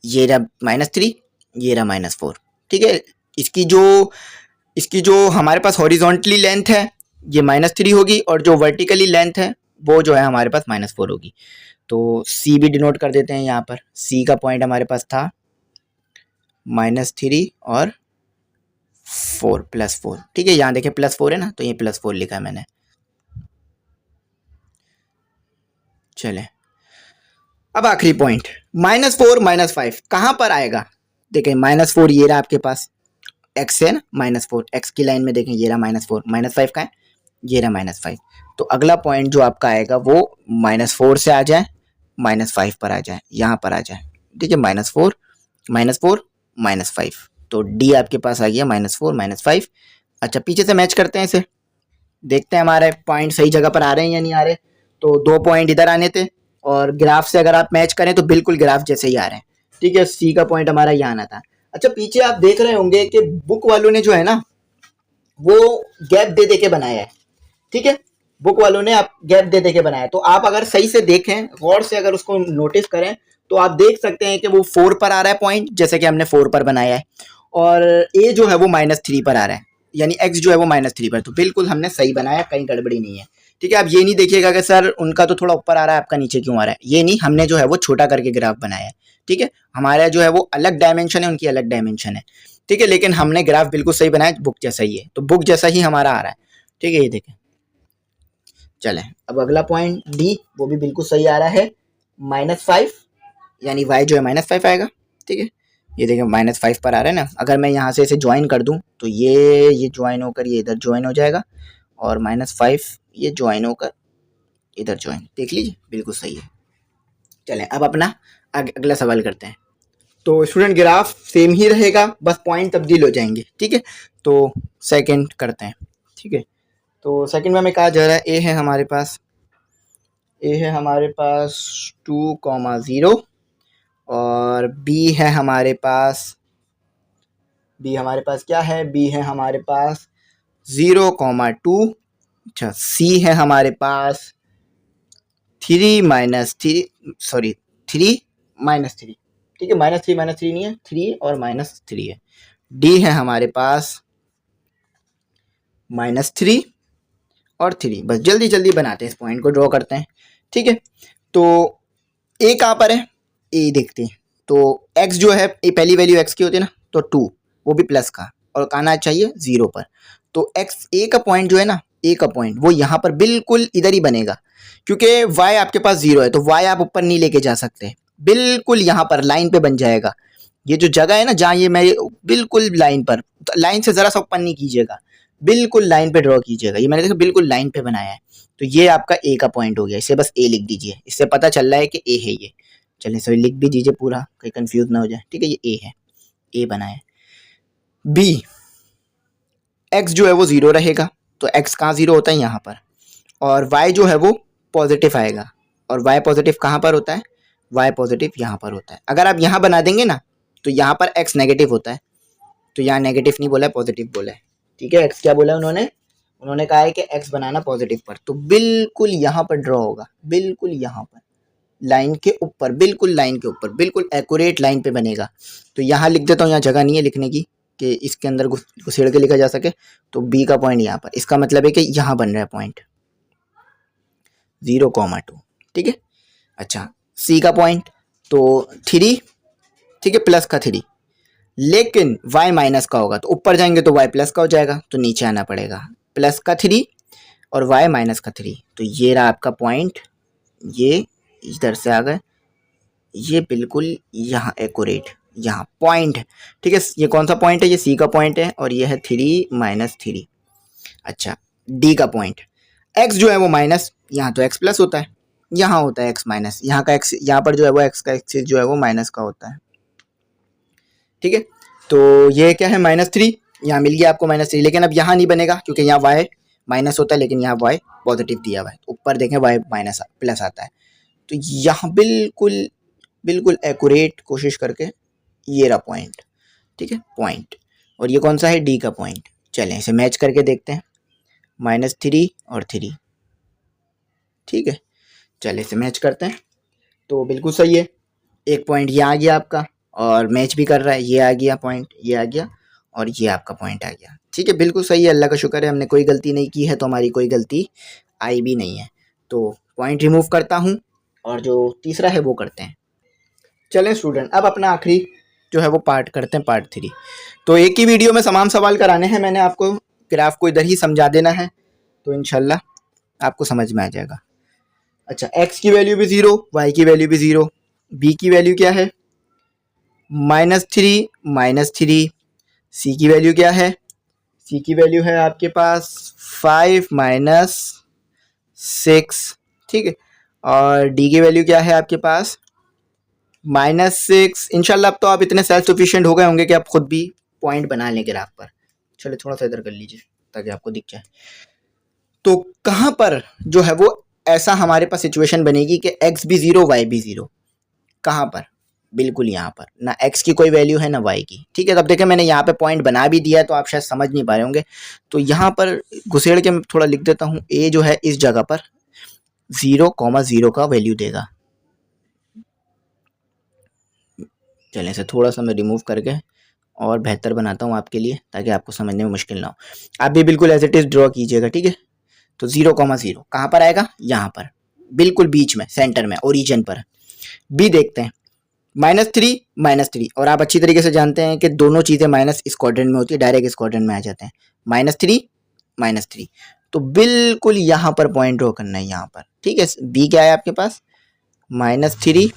ये रहा -3, ये रहा -4। ठीक है, इसकी जो हमारे पास हॉरिजॉन्टली लेंथ है ये -3 होगी और जो वर्टिकली लेंथ है वो जो है हमारे पास -4 होगी। तो c भी डिनोट कर देते हैं यहाँ पर। c का पॉइंट हमारे पास था -3 और 4 +4। ठीक है, यहाँ देखिए +4 है ना, तो ये +4 लिखा है मैंने। चले अब आखिरी पॉइंट, -4 -5 कहाँ पर आएगा? देखिए -4 ये रहा आपके पास, x है ना, -4 x की लाइन में देखें, ये रहा -4, -5 का है, ये रहा -5। तो अगला पॉइंट जो आपका आएगा वो -4 से आ जाए, -5 पर आ जाए, यहाँ पर आ जाए। ठीक है, -4 -5, तो d आपके पास आ गया -4 -5। अच्छा, पीछे से मैच करते हैं इसे, देखते हैं हमारे पॉइंट सही जगह पर आ रहे हैं या नहीं आ रहे। तो 2 पॉइंट इधर आने थे और ग्राफ से अगर आप मैच करें तो बिल्कुल ग्राफ जैसे ही आ रहे हैं। ठीक है, सी का पॉइंट हमारा यहाँ आना था। अच्छा, पीछे आप देख रहे होंगे कि बुक वालों ने जो है ना वो गैप दे के बनाया है। ठीक है, बुक वालों ने आप गैप दे के बनाया है, तो आप अगर सही से देखें, गौर से अगर उसको नोटिस करें तो आप देख सकते हैं कि वो 4 पर आ रहा है पॉइंट, जैसे कि हमने 4 पर बनाया है, और ए जो है वो -3 पर आ रहा है, यानी x जो है वो -3 पर। तो बिल्कुल हमने सही बनाया, कहीं गड़बड़ी नहीं है। ठीक है। आप ये नहीं देखिएगा कि सर उनका तो थोड़ा ऊपर आ रहा है, आपका नीचे क्यों आ रहा है, ये नहीं, हमने जो है वो छोटा करके ग्राफ बनाया है। ठीक है, हमारा जो है वो अलग डायमेंशन है, उनकी अलग डायमेंशन है। ठीक है, लेकिन हमने ग्राफ बिल्कुल सही बनाया, बुक जैसा ही है, तो बुक जैसा ही हमारा आ रहा है। ठीक है, ये देखें। चलें अब अगला पॉइंट डी, वो भी बिल्कुल सही आ रहा है, -5, यानी y जो है -5 आएगा। ठीक है, ये देखिए -5 पर आ रहा है ना। अगर मैं यहाँ से इसे ज्वाइन कर दूँ तो ये ज्वाइन होकर ये इधर ज्वाइन हो जाएगा, और -5 ये ज्वाइन होकर इधर ज्वाइन, देख लीजिए बिल्कुल सही है। चलें अब अपना अगला सवाल करते हैं। तो स्टूडेंट ग्राफ सेम ही रहेगा, बस पॉइंट तब्दील हो जाएंगे। ठीक है, तो सेकंड करते हैं। ठीक है, तो सेकंड में हमें कहा जा रहा है ए है हमारे पास 2,0 और बी है हमारे पास क्या है, बी है हमारे पास 0,2। अच्छा, सी है हमारे पास 3 -3 ठीक है, -3 नहीं है, 3 और -3 है। डी है हमारे पास -3 और 3। बस जल्दी जल्दी बनाते हैं, इस पॉइंट को ड्रॉ करते हैं। ठीक है, तो ए कहाँ पर है, ए देखते हैं। तो x जो है, ए पहली वैल्यू x की होती है ना, तो 2, वो भी प्लस का, और आना चाहिए 0 पर। तो x ए का पॉइंट जो है ना, ए का पॉइंट वो यहाँ पर बिल्कुल इधर ही बनेगा, क्योंकि y आपके पास 0 है, तो y आप ऊपर नहीं लेके जा सकते, बिल्कुल यहाँ पर लाइन पे बन जाएगा। ये जो जगह है ना जहाँ ये मैं बिल्कुल लाइन पर, तो लाइन से ज़रा सा ऊपर नहीं कीजिएगा, बिल्कुल लाइन पे ड्रॉ कीजिएगा। ये मैंने देखा बिल्कुल लाइन पे बनाया है, तो ये आपका ए का पॉइंट हो गया। इसे बस ए लिख दीजिए, इससे पता चल रहा है कि ए है ये। चलिए सर लिख भी दीजिए पूरा, कहीं कंफ्यूज ना हो जाए। ठीक है, ये ए है, ए बनाए। बी, एक्स जो है वो 0 रहेगा, तो एक्स कहाँ 0 होता है, यहाँ पर, और वाई जो है वो पॉजिटिव आएगा। और वाई पॉजिटिव कहाँ पर होता है, वाई पॉजिटिव यहाँ पर होता है। अगर आप यहाँ बना देंगे ना, तो यहाँ पर एक्स नेगेटिव होता है, तो यहाँ नेगेटिव नहीं बोला है, पॉजिटिव बोला है। ठीक है, एक्स क्या बोला है उन्होंने कहा है कि एक्स बनाना पॉजिटिव पर, तो बिल्कुल यहाँ पर ड्रॉ होगा, बिल्कुल यहाँ पर लाइन के ऊपर, बिल्कुल लाइन के ऊपर, बिल्कुल एक्यूरेट लाइन पे बनेगा। तो यहाँ लिख देता हूँ, यहाँ जगह नहीं है लिखने की कि इसके अंदर घुसेड़ के लिखा जा सके। तो बी का पॉइंट यहाँ पर, इसका मतलब है कि यहाँ बन रहा है पॉइंट 0,2। ठीक है, अच्छा, सी का पॉइंट तो 3, ठीक है, प्लस का 3, लेकिन y माइनस का होगा, तो ऊपर जाएंगे तो y प्लस का हो जाएगा, तो नीचे आना पड़ेगा, प्लस का 3 और y माइनस का 3। तो ये रहा आपका पॉइंट, ये इधर से आ गए, ये बिल्कुल यहाँ एक्यूरेट, यहाँ पॉइंट। ठीक है, ये कौन सा पॉइंट है, ये सी का पॉइंट है, और ये है 3 -3। अच्छा, डी का पॉइंट, x जो है वो माइनस, यहाँ तो x प्लस होता है, यहाँ होता है x माइनस, यहाँ का x, यहाँ पर जो है वो x का एक्सिस जो है वो माइनस का होता है। ठीक है, तो ये क्या है -3, यहाँ मिल गया आपको -3, लेकिन अब यहाँ नहीं बनेगा क्योंकि यहाँ y माइनस होता है, लेकिन यहाँ y पॉजिटिव दिया हुआ है, ऊपर देखें y माइनस प्लस आता है। तो यहाँ बिल्कुल बिल्कुल एक्यूरेट कोशिश करके ये रहा पॉइंट। ठीक है, पॉइंट, और ये कौन सा है, डी का पॉइंट। चलें इसे मैच करके देखते हैं, -3 और 3। ठीक है, चलें इसे मैच करते हैं, तो बिल्कुल सही है, एक पॉइंट ये आ गया आपका, और मैच भी कर रहा है, ये आ गया पॉइंट, ये आ गया, और ये आपका पॉइंट आ गया। ठीक है, बिल्कुल सही है, अल्लाह का शुक्र है, हमने कोई गलती नहीं की है, तो हमारी कोई गलती आई भी नहीं है। तो पॉइंट रिमूव करता हूँ, और जो तीसरा है वो करते हैं। चलें स्टूडेंट, अब अपना आखिरी जो है वो पार्ट करते हैं, पार्ट 3। तो एक ही वीडियो में तमाम सवाल कराने हैं मैंने आपको, ग्राफ को इधर ही समझा देना है, तो इंशाल्लाह आपको समझ में आ जाएगा। अच्छा, x की वैल्यू भी 0, y की वैल्यू भी 0, b की वैल्यू क्या है -3 -3, c की वैल्यू क्या है, c की वैल्यू है आपके पास 5 -6। ठीक है, और d की वैल्यू क्या है आपके पास -6। इंशाल्लाह अब तो आप इतने सेल्फ सफिशिएंट हो गए होंगे कि आप खुद भी पॉइंट बना लें ग्राफ पर। चलिए थोड़ा सा इधर कर लीजिए ताकि आपको दिख जाए। तो कहाँ पर जो है वो ऐसा हमारे पास सिचुएशन बनेगी कि x भी 0 y भी 0, कहाँ पर, बिल्कुल यहाँ पर, ना x की कोई वैल्यू है ना y की। ठीक है, तब देखें मैंने यहाँ पे पॉइंट बना भी दिया है, तो आप शायद समझ नहीं पा रहे होंगे। तो यहाँ पर घुसेड़ के मैं थोड़ा लिख देता हूँ, a जो है इस जगह पर 0,0 का वैल्यू देगा। चलें इसे थोड़ा सा मैं रिमूव करके और बेहतर बनाता हूँ आपके लिए, ताकि आपको समझने में मुश्किल ना हो। आप भी बिल्कुल एज इट इज़ ड्रॉ कीजिएगा। ठीक है, तो 0,0 कहाँ पर आएगा, यहाँ पर बिल्कुल बीच में, सेंटर में, ओरिजिन पर। बी देखते हैं, -3 और आप अच्छी तरीके से जानते हैं कि दोनों चीज़ें माइनस इस क्वाड्रेंट में होती है, डायरेक्ट इस क्वाड्रेंट में आ जाते हैं। -3 तो बिल्कुल यहाँ पर पॉइंट ड्रॉ करना है, यहाँ पर, ठीक है। बी क्या है आपके पास, -3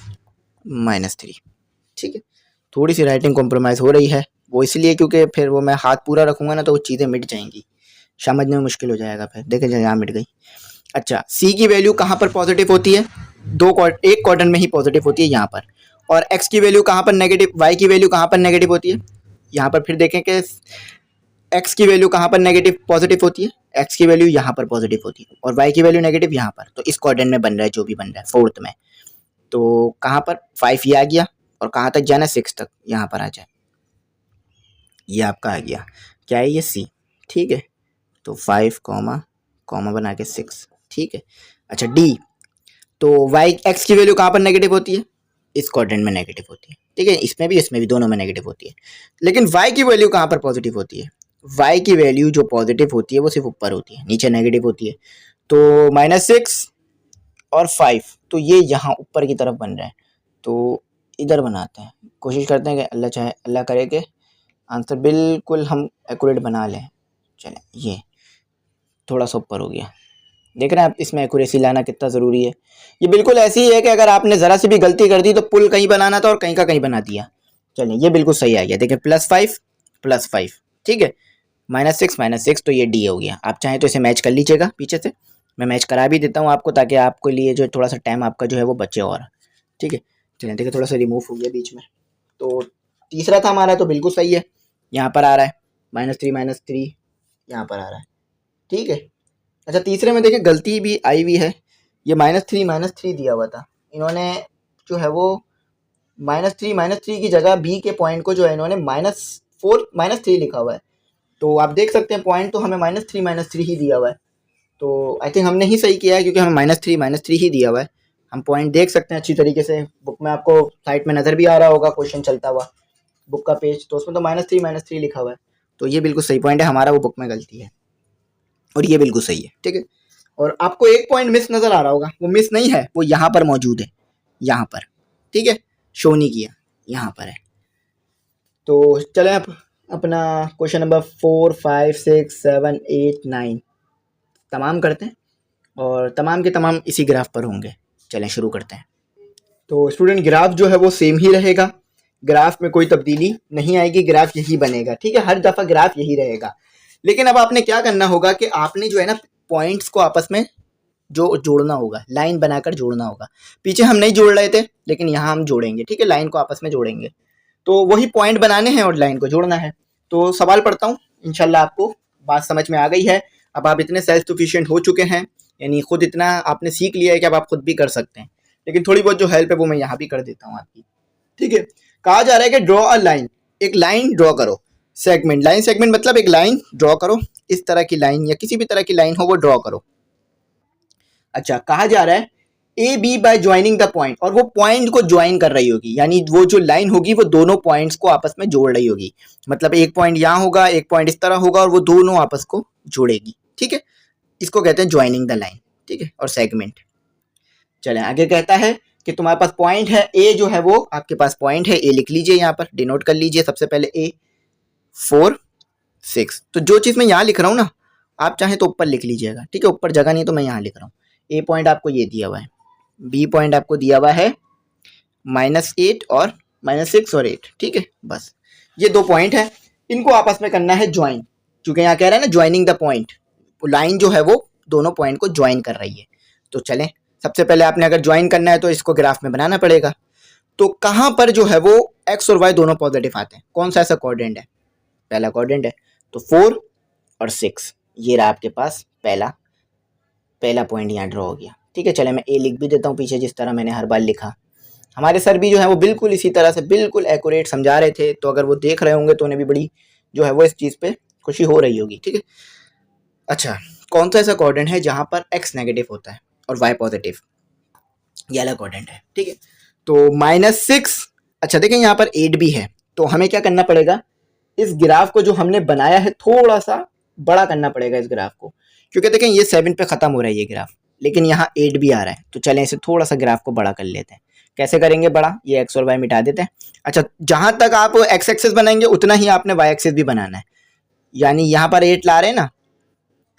ठीक है। थोड़ी सी राइटिंग कॉम्प्रोमाइज़ हो रही है, वो इसलिए क्योंकि फिर वो मैं हाथ पूरा रखूंगा ना तो वो चीज़ें मिट जाएंगी, समझने में मुश्किल हो जाएगा फिर। देखें यहाँ मिट गई। अच्छा, सी की वैल्यू कहाँ पर पॉजिटिव होती है, एक क्वाड्रेंट में ही पॉजिटिव होती है, यहाँ पर। और एक्स की वैल्यू कहाँ पर नेगेटिव, वाई की वैल्यू कहाँ पर नेगेटिव होती है, यहाँ पर। फिर देखें कि एक्स की वैल्यू कहाँ पर नेगेटिव पॉजिटिव होती है, एक्स की वैल्यू यहाँ पर पॉजिटिव होती है, और वाई की वैल्यू नेगेटिव यहाँ पर। तो इस क्वाड्रेंट में बन रहा है जो भी बन रहा है, फोर्थ में। तो कहाँ पर 5 ये आ गया, और कहाँ तक जाना, 6 तक, यहाँ पर आ जाए, ये आपका आ गया, क्या है ये, सी, ठीक है। तो 5 कॉमा बना के 6, ठीक है। अच्छा, डी, तो वाई एक्स की वैल्यू कहाँ पर नेगेटिव होती है, इस क्वाड्रेंट में नेगेटिव होती है, ठीक है। इसमें भी दोनों में नेगेटिव होती है। लेकिन वाई की वैल्यू कहाँ पर पॉजिटिव होती है, वाई की वैल्यू जो पॉजिटिव होती है वो सिर्फ ऊपर होती है, नीचे नेगेटिव होती है। तो -6 और 5, तो ये यहाँ ऊपर की तरफ बन रहा है, तो इधर बनाते हैं, कोशिश करते हैं कि अल्लाह करे कि आंसर बिल्कुल हम एक्यूरेट बना लें। चलें, ये थोड़ा सा ऊपर हो गया, देख रहे हैं आप, इसमें एक्यूरेसी लाना कितना ज़रूरी है। ये बिल्कुल ऐसी ही है कि अगर आपने ज़रा सी भी गलती कर दी तो पुल कहीं बनाना था और कहीं का कहीं बना दिया। चलिए, ये बिल्कुल सही आ गया, देखिए +5, ठीक है। -6 तो ये डी हो गया। आप चाहें तो इसे मैच कर लीजिएगा पीछे से, मैं मैच करा भी देता हूँ आपको, ताकि आपके लिए जो थोड़ा सा टाइम आपका जो है वो बचे और, ठीक है। चलिए, देखिए थोड़ा सा रिमूव हो गया बीच में। तो तीसरा था हमारा, तो बिल्कुल सही है, यहाँ पर आ रहा है -3 यहाँ पर आ रहा है, ठीक है। अच्छा, तीसरे में देखिए गलती भी आई हुई है, ये -3 दिया हुआ था इन्होंने, जो है वो -3 की जगह बी के पॉइंट को जो है इन्होंने -4 -3 लिखा हुआ है। तो आप देख सकते हैं पॉइंट तो हमें -3 ही दिया हुआ है। तो आई थिंक हमने ही सही किया है, क्योंकि हमें -3 ही दिया हुआ है। हम पॉइंट देख सकते हैं अच्छी तरीके से, बुक में आपको साइट में नज़र भी आ रहा होगा क्वेश्चन चलता हुआ, बुक का पेज, तो उसमें तो -3 लिखा हुआ है। तो ये बिल्कुल सही पॉइंट है हमारा, वो बुक में गलती है, और ये बिल्कुल सही है, ठीक है। और आपको एक पॉइंट मिस नज़र आ रहा होगा, वो मिस नहीं है, वो यहाँ पर मौजूद है, यहाँ पर, ठीक है, शो नहीं किया, यहाँ पर है। तो चलें आप अपना क्वेश्चन नंबर 4, 5, 6, 7, 8, 9 तमाम करते हैं, और तमाम के तमाम इसी ग्राफ पर होंगे। चलें शुरू करते हैं। तो स्टूडेंट, ग्राफ जो है वो सेम ही रहेगा, ग्राफ में कोई तब्दीली नहीं आएगी, ग्राफ यही बनेगा, ठीक है, हर दफ़ा ग्राफ यही रहेगा। लेकिन अब आपने क्या करना होगा कि आपने जो है ना पॉइंट्स को आपस में जो जोड़ना होगा, लाइन बनाकर जोड़ना होगा। पीछे हम नहीं जोड़ रहे थे, लेकिन यहाँ हम जोड़ेंगे, ठीक है, लाइन को आपस में जोड़ेंगे। तो वही पॉइंट बनाने हैं और लाइन को जोड़ना है। तो सवाल पढ़ता हूँ, इंशाल्लाह आपको बात समझ में आ गई है। अब आप इतने सेल्फ सफिशिएंट हो चुके हैं, यानी खुद इतना आपने सीख लिया है कि अब आप खुद भी कर सकते हैं। लेकिन थोड़ी बहुत जो हेल्प है वो मैं यहाँ भी कर देता हूँ आपकी, ठीक है। कहा जा रहा है कि ड्रॉ अ लाइन, एक लाइन ड्रॉ करो, सेगमेंट, लाइन सेगमेंट मतलब एक लाइन ड्रॉ करो, इस तरह की लाइन या किसी भी तरह की लाइन हो वो ड्रॉ करो। अच्छा, कहा जा रहा है A B by joining the point, और वो पॉइंट को ज्वाइन कर रही होगी, यानी वो जो लाइन होगी वो दोनों पॉइंट्स को आपस में जोड़ रही होगी। मतलब एक पॉइंट यहाँ होगा, एक पॉइंट इस तरह होगा, और वो दोनों आपस को जोड़ेगी, ठीक है। इसको कहते हैं ज्वाइनिंग द लाइन, ठीक है, और सेगमेंट। चलें आगे, कहता है कि तुम्हारे पास पॉइंट है ए, जो है वो आपके पास पॉइंट है ए, लिख लीजिए यहाँ पर, डिनोट कर लीजिए सबसे पहले ए, 4, 6। तो जो चीज़ मैं यहाँ लिख रहा हूँ ना, आप चाहें तो ऊपर लिख लीजिएगा, ठीक है, ऊपर जगह नहीं तो मैं यहाँ लिख रहा हूँ। ए पॉइंट आपको ये दिया हुआ है, बी पॉइंट आपको दिया हुआ है -8 और -6 और 8, ठीक है। बस ये दो पॉइंट है, इनको आपस में करना है ज्वाइन, क्योंकि यहाँ कह रहा है ना ज्वाइनिंग द पॉइंट, लाइन जो है वो दोनों पॉइंट को ज्वाइन कर रही है। तो चलें, सबसे पहले आपने अगर ज्वाइन करना है तो इसको ग्राफ में बनाना पड़ेगा। तो कहाँ पर जो है वो एक्स और वाई दोनों पॉजिटिव आते हैं, कौन सा ऐसा कोऑर्डिनेट है, पहला कोऑर्डिनेट है। तो 4 और 6, ये रहा आपके पास पहला पॉइंट यहाँ ड्रॉ हो गया, ठीक है। चले मैं ए लिख भी देता हूँ पीछे, जिस तरह मैंने हर बार लिखा। हमारे सर भी जो है वो बिल्कुल इसी तरह से बिल्कुल एक्यूरेट समझा रहे थे, तो अगर वो देख रहे होंगे तो उन्हें भी बड़ी जो है वो इस चीज़ पे खुशी हो रही होगी, ठीक है। अच्छा, कौन सा ऐसा कोऑर्डिनेट है जहाँ पर एक्स नेगेटिव होता है और वाई पॉजिटिव, ये वाला कोऑर्डिनेट है, ठीक है। तो -6, अच्छा देखें यहाँ पर 8 भी है, तो हमें क्या करना पड़ेगा, इस ग्राफ को जो हमने बनाया है थोड़ा सा बड़ा करना पड़ेगा इस ग्राफ को, क्योंकि देखें ये 7 पे ख़त्म हो रहा है ये ग्राफ, लेकिन यहाँ 8 भी आ रहा है। तो चलें इसे थोड़ा सा ग्राफ को बड़ा कर लेते हैं। कैसे करेंगे बड़ा, ये एक्स और वाई मिटा देते हैं। अच्छा, जहाँ तक आप एक्स एक्सेस बनाएंगे उतना ही आपने वाई एक्सेस भी बनाना है। यानी यहाँ पर 8 ला रहे हैं ना,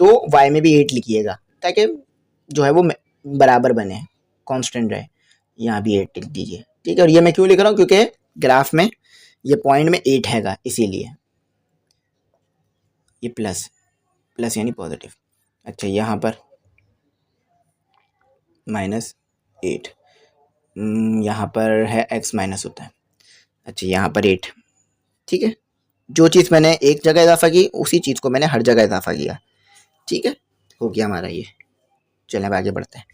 तो वाई में भी 8 लिखिएगा ताकि जो है वो बराबर बने, कांस्टेंट रहे। यहाँ भी 8 लिख दीजिए, ठीक है। और ये मैं क्यों लिख रहा हूँ, क्योंकि ग्राफ में ये पॉइंट में 8 हैगा, इसीलिए ये प्लस प्लस यानी पॉजिटिव। अच्छा, यहाँ पर -8, यहाँ पर है x माइनस होता है। अच्छा, यहाँ पर 8, ठीक है। जो चीज़ मैंने एक जगह इजाफा की उसी चीज़ को मैंने हर जगह इजाफा किया, ठीक है। हो गया हमारा ये। चलें अब आगे बढ़ते हैं।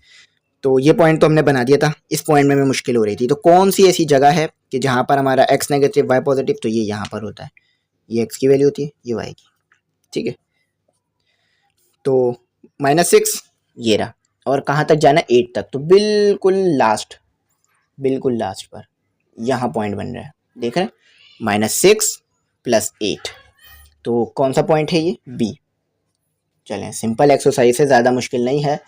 तो ये पॉइंट तो हमने बना दिया था, इस पॉइंट में मुश्किल हो रही थी। तो कौन सी ऐसी जगह है कि जहाँ पर हमारा x नेगेटिव y पॉजिटिव, तो ये यहाँ पर होता है। ये x की वैल्यू होती है, ये y की, ठीक है। तो -6 ये रहा, और कहाँ तक जाना है, 8 तक। तो बिल्कुल लास्ट पर यहाँ पॉइंट बन रहा है, देख रहे हैं, -6 + 8। तो कौन सा पॉइंट है ये, बी। चलें, सिंपल एक्सरसाइज है, ज़्यादा मुश्किल नहीं है।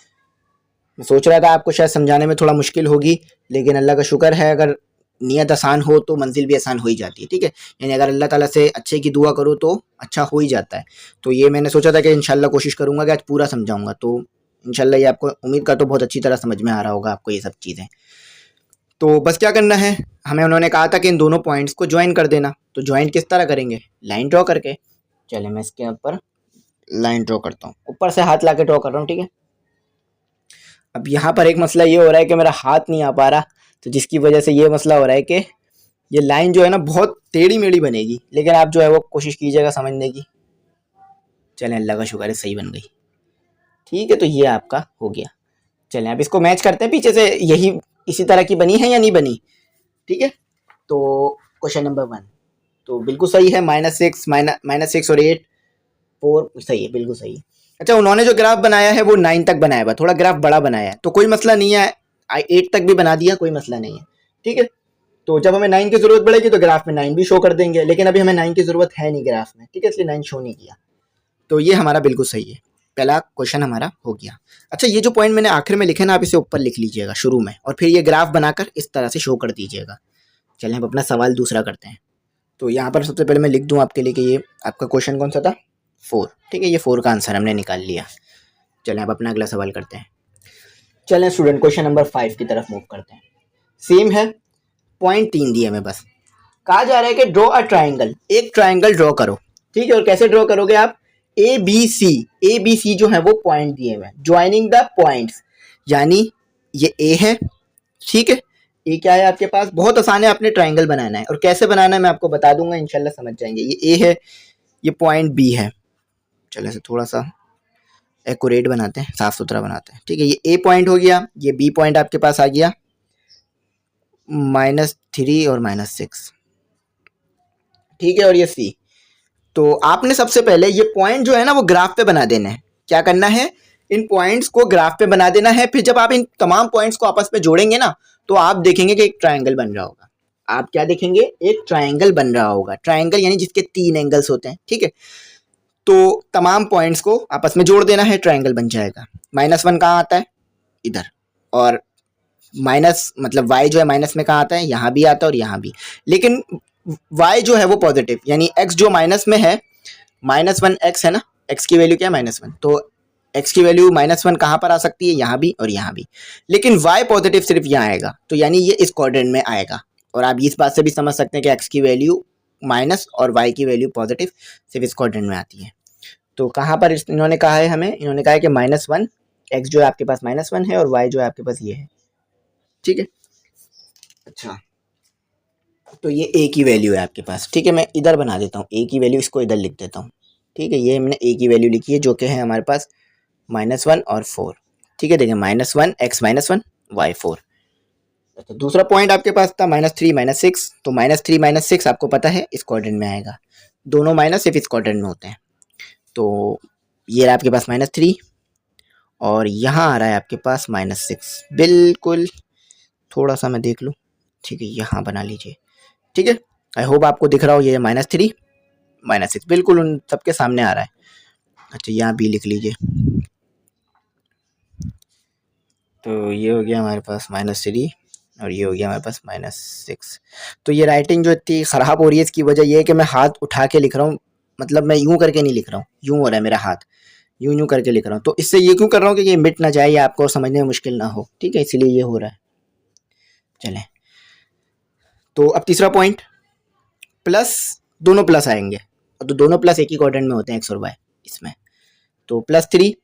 मैं सोच रहा था आपको शायद समझाने में थोड़ा मुश्किल होगी, लेकिन अल्लाह का शुक्र है, अगर नियत आसान हो तो मंजिल भी आसान हो ही जाती है, ठीक है। यानी अगर अल्लाह ताला से अच्छे की दुआ करो तो अच्छा हो ही जाता है। तो ये मैंने सोचा था कि इंशाल्लाह कोशिश करूँगा कि आज पूरा समझाऊँगा। तो इंशाल्लाह ये आपको, उम्मीद का तो बहुत अच्छी तरह समझ में आ रहा होगा आपको ये सब चीज़ें। तो बस क्या करना है, हमें उन्होंने कहा था कि इन दोनों पॉइंट्स को ज्वाइन कर देना। तो ज्वाइन किस तरह करेंगे, लाइन ड्रॉ करके। चले मैं इसके ऊपर लाइन ड्रॉ करता हूँ, ऊपर से हाथ ला के ड्रॉ कर रहा हूँ, ठीक है। अब यहाँ पर एक मसला ये हो रहा है कि मेरा हाथ नहीं आ पा रहा, तो जिसकी वजह से ये मसला हो रहा है कि ये लाइन जो है ना बहुत टेढ़ी मेढ़ी बनेगी, लेकिन आप जो है वो कोशिश कीजिएगा समझने की। चलें, अल्लाह का शुक्र है सही बन गई, ठीक है। तो ये आपका हो गया। चलें अब इसको मैच करते हैं पीछे से, यही इसी तरह की बनी है या नहीं बनी, ठीक है। तो क्वेश्चन नंबर 1 तो बिल्कुल सही है, -6 और 8 4 सही है, बिल्कुल सही है। अच्छा, उन्होंने जो ग्राफ बनाया है वो 9 तक बनाया हुआ, थोड़ा ग्राफ बड़ा बनाया है, तो कोई मसला नहीं है। 8 तक भी बना दिया, कोई मसला नहीं है, ठीक है। तो जब हमें 9 की जरूरत पड़ेगी तो ग्राफ में 9 भी शो कर देंगे, लेकिन अभी हमें 9 की जरूरत है नहीं ग्राफ में, ठीक है, इसलिए 9 शो नहीं किया। तो ये हमारा बिल्कुल सही है, पहला क्वेश्चन हमारा हो गया। अच्छा, ये जो पॉइंट मैंने आखिर में लिखे ना, आप इसे ऊपर लिख लीजिएगा शुरू में, और फिर ये ग्राफ बनाकर इस तरह से शो कर दीजिएगा। चलिए हम अपना सवाल दूसरा करते हैं। तो यहाँ पर सबसे पहले मैं लिख दूँ आपके लिए कि ये आपका क्वेश्चन कौन सा था, 4, ठीक है। ये 4 का आंसर हमने निकाल लिया। चलें अब अपना अगला सवाल करते हैं। चलें स्टूडेंट, क्वेश्चन नंबर 5 की तरफ मूव करते हैं। सेम है, पॉइंट 3 दिए हमें, बस कहा जा रहा है कि ड्रॉ अ ट्राइंगल, एक ट्राइंगल ड्रॉ करो, ठीक है। और कैसे ड्रॉ करोगे आप, ए बी सी जो है वो पॉइंट दिए हुए हैं, ज्वाइनिंग द पॉइंट्स। यानी ये ए है, ठीक है। ए क्या है आपके पास, बहुत आसान है, आपने ट्राइंगल बनाना है। और कैसे बनाना है मैं आपको बता दूंगा, इंशाल्लाह समझ जाएंगे। ये ए है, ये पॉइंट बी है। चलो इसे थोड़ा सा एक्यूरेट बनाते हैं, साफ सुथरा बनाते हैं, ठीक है। ये ए पॉइंट हो गया, ये बी पॉइंट आपके पास आ गया, -3 और -6, ठीक है। और ये सी। तो आपने सबसे पहले ये पॉइंट जो है ना वो ग्राफ पे बना देना है। क्या करना है, इन पॉइंट्स को ग्राफ पे बना देना है। फिर जब आप इन तमाम पॉइंट्स को आपस में जोड़ेंगे ना, तो आप देखेंगे कि एक ट्राइंगल बन रहा होगा। आप क्या देखेंगे, एक ट्राइंगल बन रहा होगा। ट्राइंगल यानी जिसके 3 एंगल्स होते हैं, ठीक है। तो तमाम पॉइंट्स को आपस में जोड़ देना है, ट्राइंगल बन जाएगा। -1 कहाँ आता है, इधर। और माइनस मतलब y जो है माइनस में कहाँ आता है, यहाँ भी आता है और यहाँ भी। लेकिन y जो है वो पॉजिटिव, यानी x जो माइनस में है, -1 x है ना, x की वैल्यू क्या है, -1। तो x की वैल्यू -1 कहाँ पर आ सकती है, यहाँ भी और यहाँ भी। लेकिन y पॉजिटिव सिर्फ यहाँ आएगा, तो यानी ये इस क्वाड्रेंट में आएगा। और आप इस बात से भी समझ सकते हैं कि x की वैल्यू माइनस और y की वैल्यू पॉजिटिव सिर्फ इस क्वाड्रेंट में आती है। तो कहाँ पर इन्होंने कहा है हमें, इन्होंने कहा है कि -1 x जो है आपके पास -1 है और y जो है आपके पास ये है, ठीक है। अच्छा, तो ये a की वैल्यू है आपके पास, ठीक है। मैं इधर बना देता हूँ a की वैल्यू, इसको इधर लिख देता हूँ, ठीक है। ये हमने a की वैल्यू लिखी है जो कि है हमारे पास -1 और 4, ठीक है। देखिए -1 x -1 y 4। तो दूसरा पॉइंट आपके पास था -3 -6। तो -3 -6 आपको पता है इस क्वाड्रेंट में आएगा, दोनों माइनस सिर्फ इस क्वाड्रेंट में होते हैं। तो ये रहा आपके पास -3 और यहाँ आ रहा है आपके पास -6, बिल्कुल। थोड़ा सा मैं देख लूँ, ठीक है, यहाँ बना लीजिए, ठीक है। आई होप आपको दिख रहा हो, ये -3 -6 बिल्कुल उन सबके सामने आ रहा है। अच्छा, यहाँ भी लिख लीजिए, तो ये हो गया हमारे पास -3 और ये हो गया हमारे पास -6। तो ये राइटिंग जो इतनी ख़राब हो रही है इसकी वजह ये है कि मैं हाथ उठा के लिख रहा हूँ, मतलब मैं यूँ करके नहीं लिख रहा हूँ, यूँ हो रहा है मेरा हाथ, यूँ यूँ करके लिख रहा हूँ। तो इससे ये क्यों कर रहा हूँ कि ये मिट ना जाए या आपको समझने में मुश्किल ना हो, ठीक है, इसीलिए ये हो रहा है। चलें, तो अब तीसरा पॉइंट, प्लस, दोनों प्लस आएंगे और तो दोनों प्लस एक ही क्वाड्रेंट में होते हैं, एक्स और वाई इसमें। तो +3,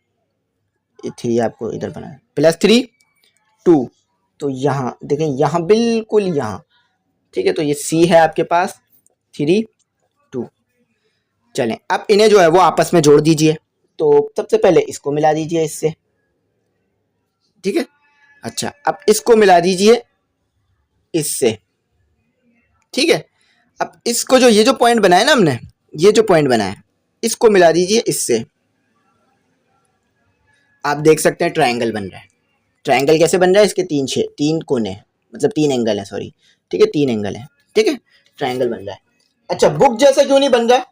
ये 3 आपको इधर बनाना है, +3 2, तो यहाँ देखें, यहाँ बिल्कुल यहाँ, ठीक है, तो ये C है आपके पास 3 2। चलें, अब इन्हें जो है वो आपस में जोड़ दीजिए। तो सबसे पहले इसको मिला दीजिए इससे, ठीक है। अच्छा, अब इसको मिला दीजिए इससे, ठीक है। अब इसको जो ये जो पॉइंट बनाया ना हमने, ये जो पॉइंट बनाया, इसको मिला दीजिए इससे। आप देख सकते हैं ट्रायंगल बन रहा है। ट्रायंगल कैसे बन रहा है? इसके तीन कोने, मतलब 3 एंगल है, सॉरी, ठीक है, 3 एंगल है, ठीक है, ट्रायंगल बन रहा है। अच्छा, बुक जैसा क्यों नहीं बन रहा?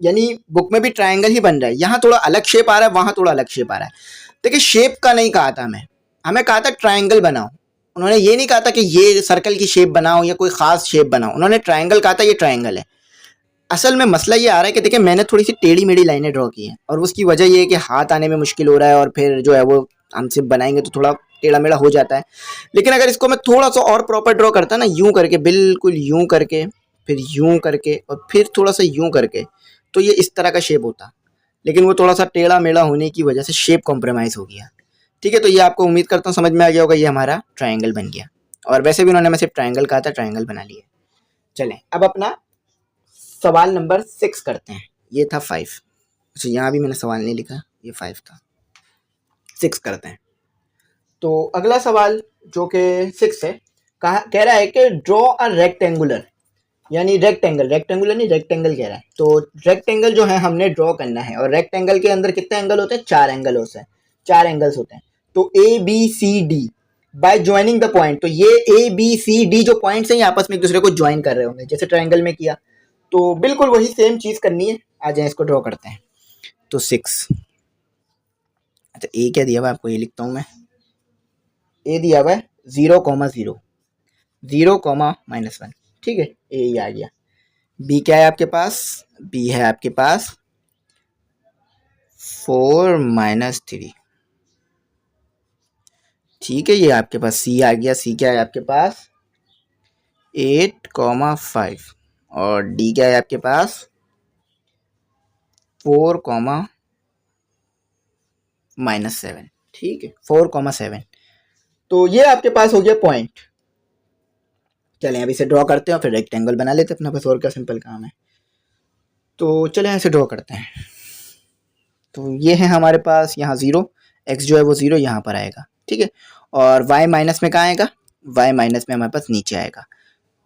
यानी बुक में भी ट्रायंगल ही बन रहा है, यहाँ थोड़ा अलग शेप आ रहा है, वहाँ थोड़ा अलग शेप आ रहा है। देखिए, शेप का नहीं कहा था हमें कहा था ट्रायंगल बनाओ। उन्होंने ये नहीं कहा था कि ये सर्कल की शेप बनाओ या कोई खास शेप बनाओ, उन्होंने ट्रायंगल कहा था, ये ट्रायंगल है। असल में मसला ये आ रहा है कि देखिए मैंने थोड़ी सी टेढ़ी मेढ़ी लाइनें ड्रॉ की हैं और उसकी वजह ये है कि हाथ आने में मुश्किल हो रहा है और फिर जो है वो हमसे बनाएंगे तो थोड़ा टेढ़ा मेढ़ा हो जाता है। लेकिन अगर इसको मैं थोड़ा सा और प्रॉपर ड्रॉ करता ना, यूं करके, बिल्कुल यूं करके, फिर यूं करके और फिर थोड़ा सा यूं करके, तो ये इस तरह का शेप होता। लेकिन वो थोड़ा सा टेढ़ा मेढ़ा होने की वजह से शेप कॉम्प्रोमाइज़ हो गया, ठीक है। तो ये आपको उम्मीद करता हूँ समझ में आ गया होगा, ये हमारा ट्रायंगल बन गया। और वैसे भी उन्होंने हमें सिर्फ ट्रायंगल कहा था, ट्रायंगल बना लिया। चलें, अब अपना सवाल नंबर 6 करते हैं। ये था 5, अच्छा यहाँ भी मैंने सवाल नहीं लिखा, ये 5 था। 6 करते हैं। तो अगला सवाल जो कि 6 है, कह रहा है कि ड्रॉ अ रेक्टेंगुलर, यानी रेक्टेंगुलर नहीं, रेक्टेंगल कह रहा है। तो रेक्टेंगल जो है हमने ड्रॉ करना है और रेक्टेंगल के अंदर कितने एंगल होते हैं? 4 एंगल होते हैं, 4 एंगल्स होते हैं। तो ABCD bye joining the point, तो ये ABCD जो पॉइंट्स हैं ये आपस में एक दूसरे को ज्वाइन कर रहे होंगे, जैसे ट्रायंगल में किया। तो बिल्कुल वही सेम चीज करनी है। आ जाए इसको ड्रॉ करते हैं। तो 6, अच्छा ए क्या दिया हुआ है आपको, ये लिखता हूँ मैं। ए दिया हुआ है 0,0, 0,-1, ठीक है, ए आ गया। बी क्या है आपके पास? बी है आपके पास 4-3, ठीक है। ये आपके पास सी आ गया। सी क्या है आपके पास? 8,5 और डी क्या है आपके पास? 4,-7, ठीक है, 4,7। तो ये आपके पास हो गया पॉइंट। चलें अब इसे ड्रॉ करते हैं और फिर रेक्टेंगल बना लेते हैं अपना, बस और क्या सिंपल काम है। तो चलें ऐसे ड्रॉ करते हैं। तो ये है हमारे पास यहाँ 0, एक्स जो है वो 0 यहाँ पर आएगा, ठीक है। और y माइनस में कहाँ आएगा? y माइनस में हमारे पास नीचे आएगा।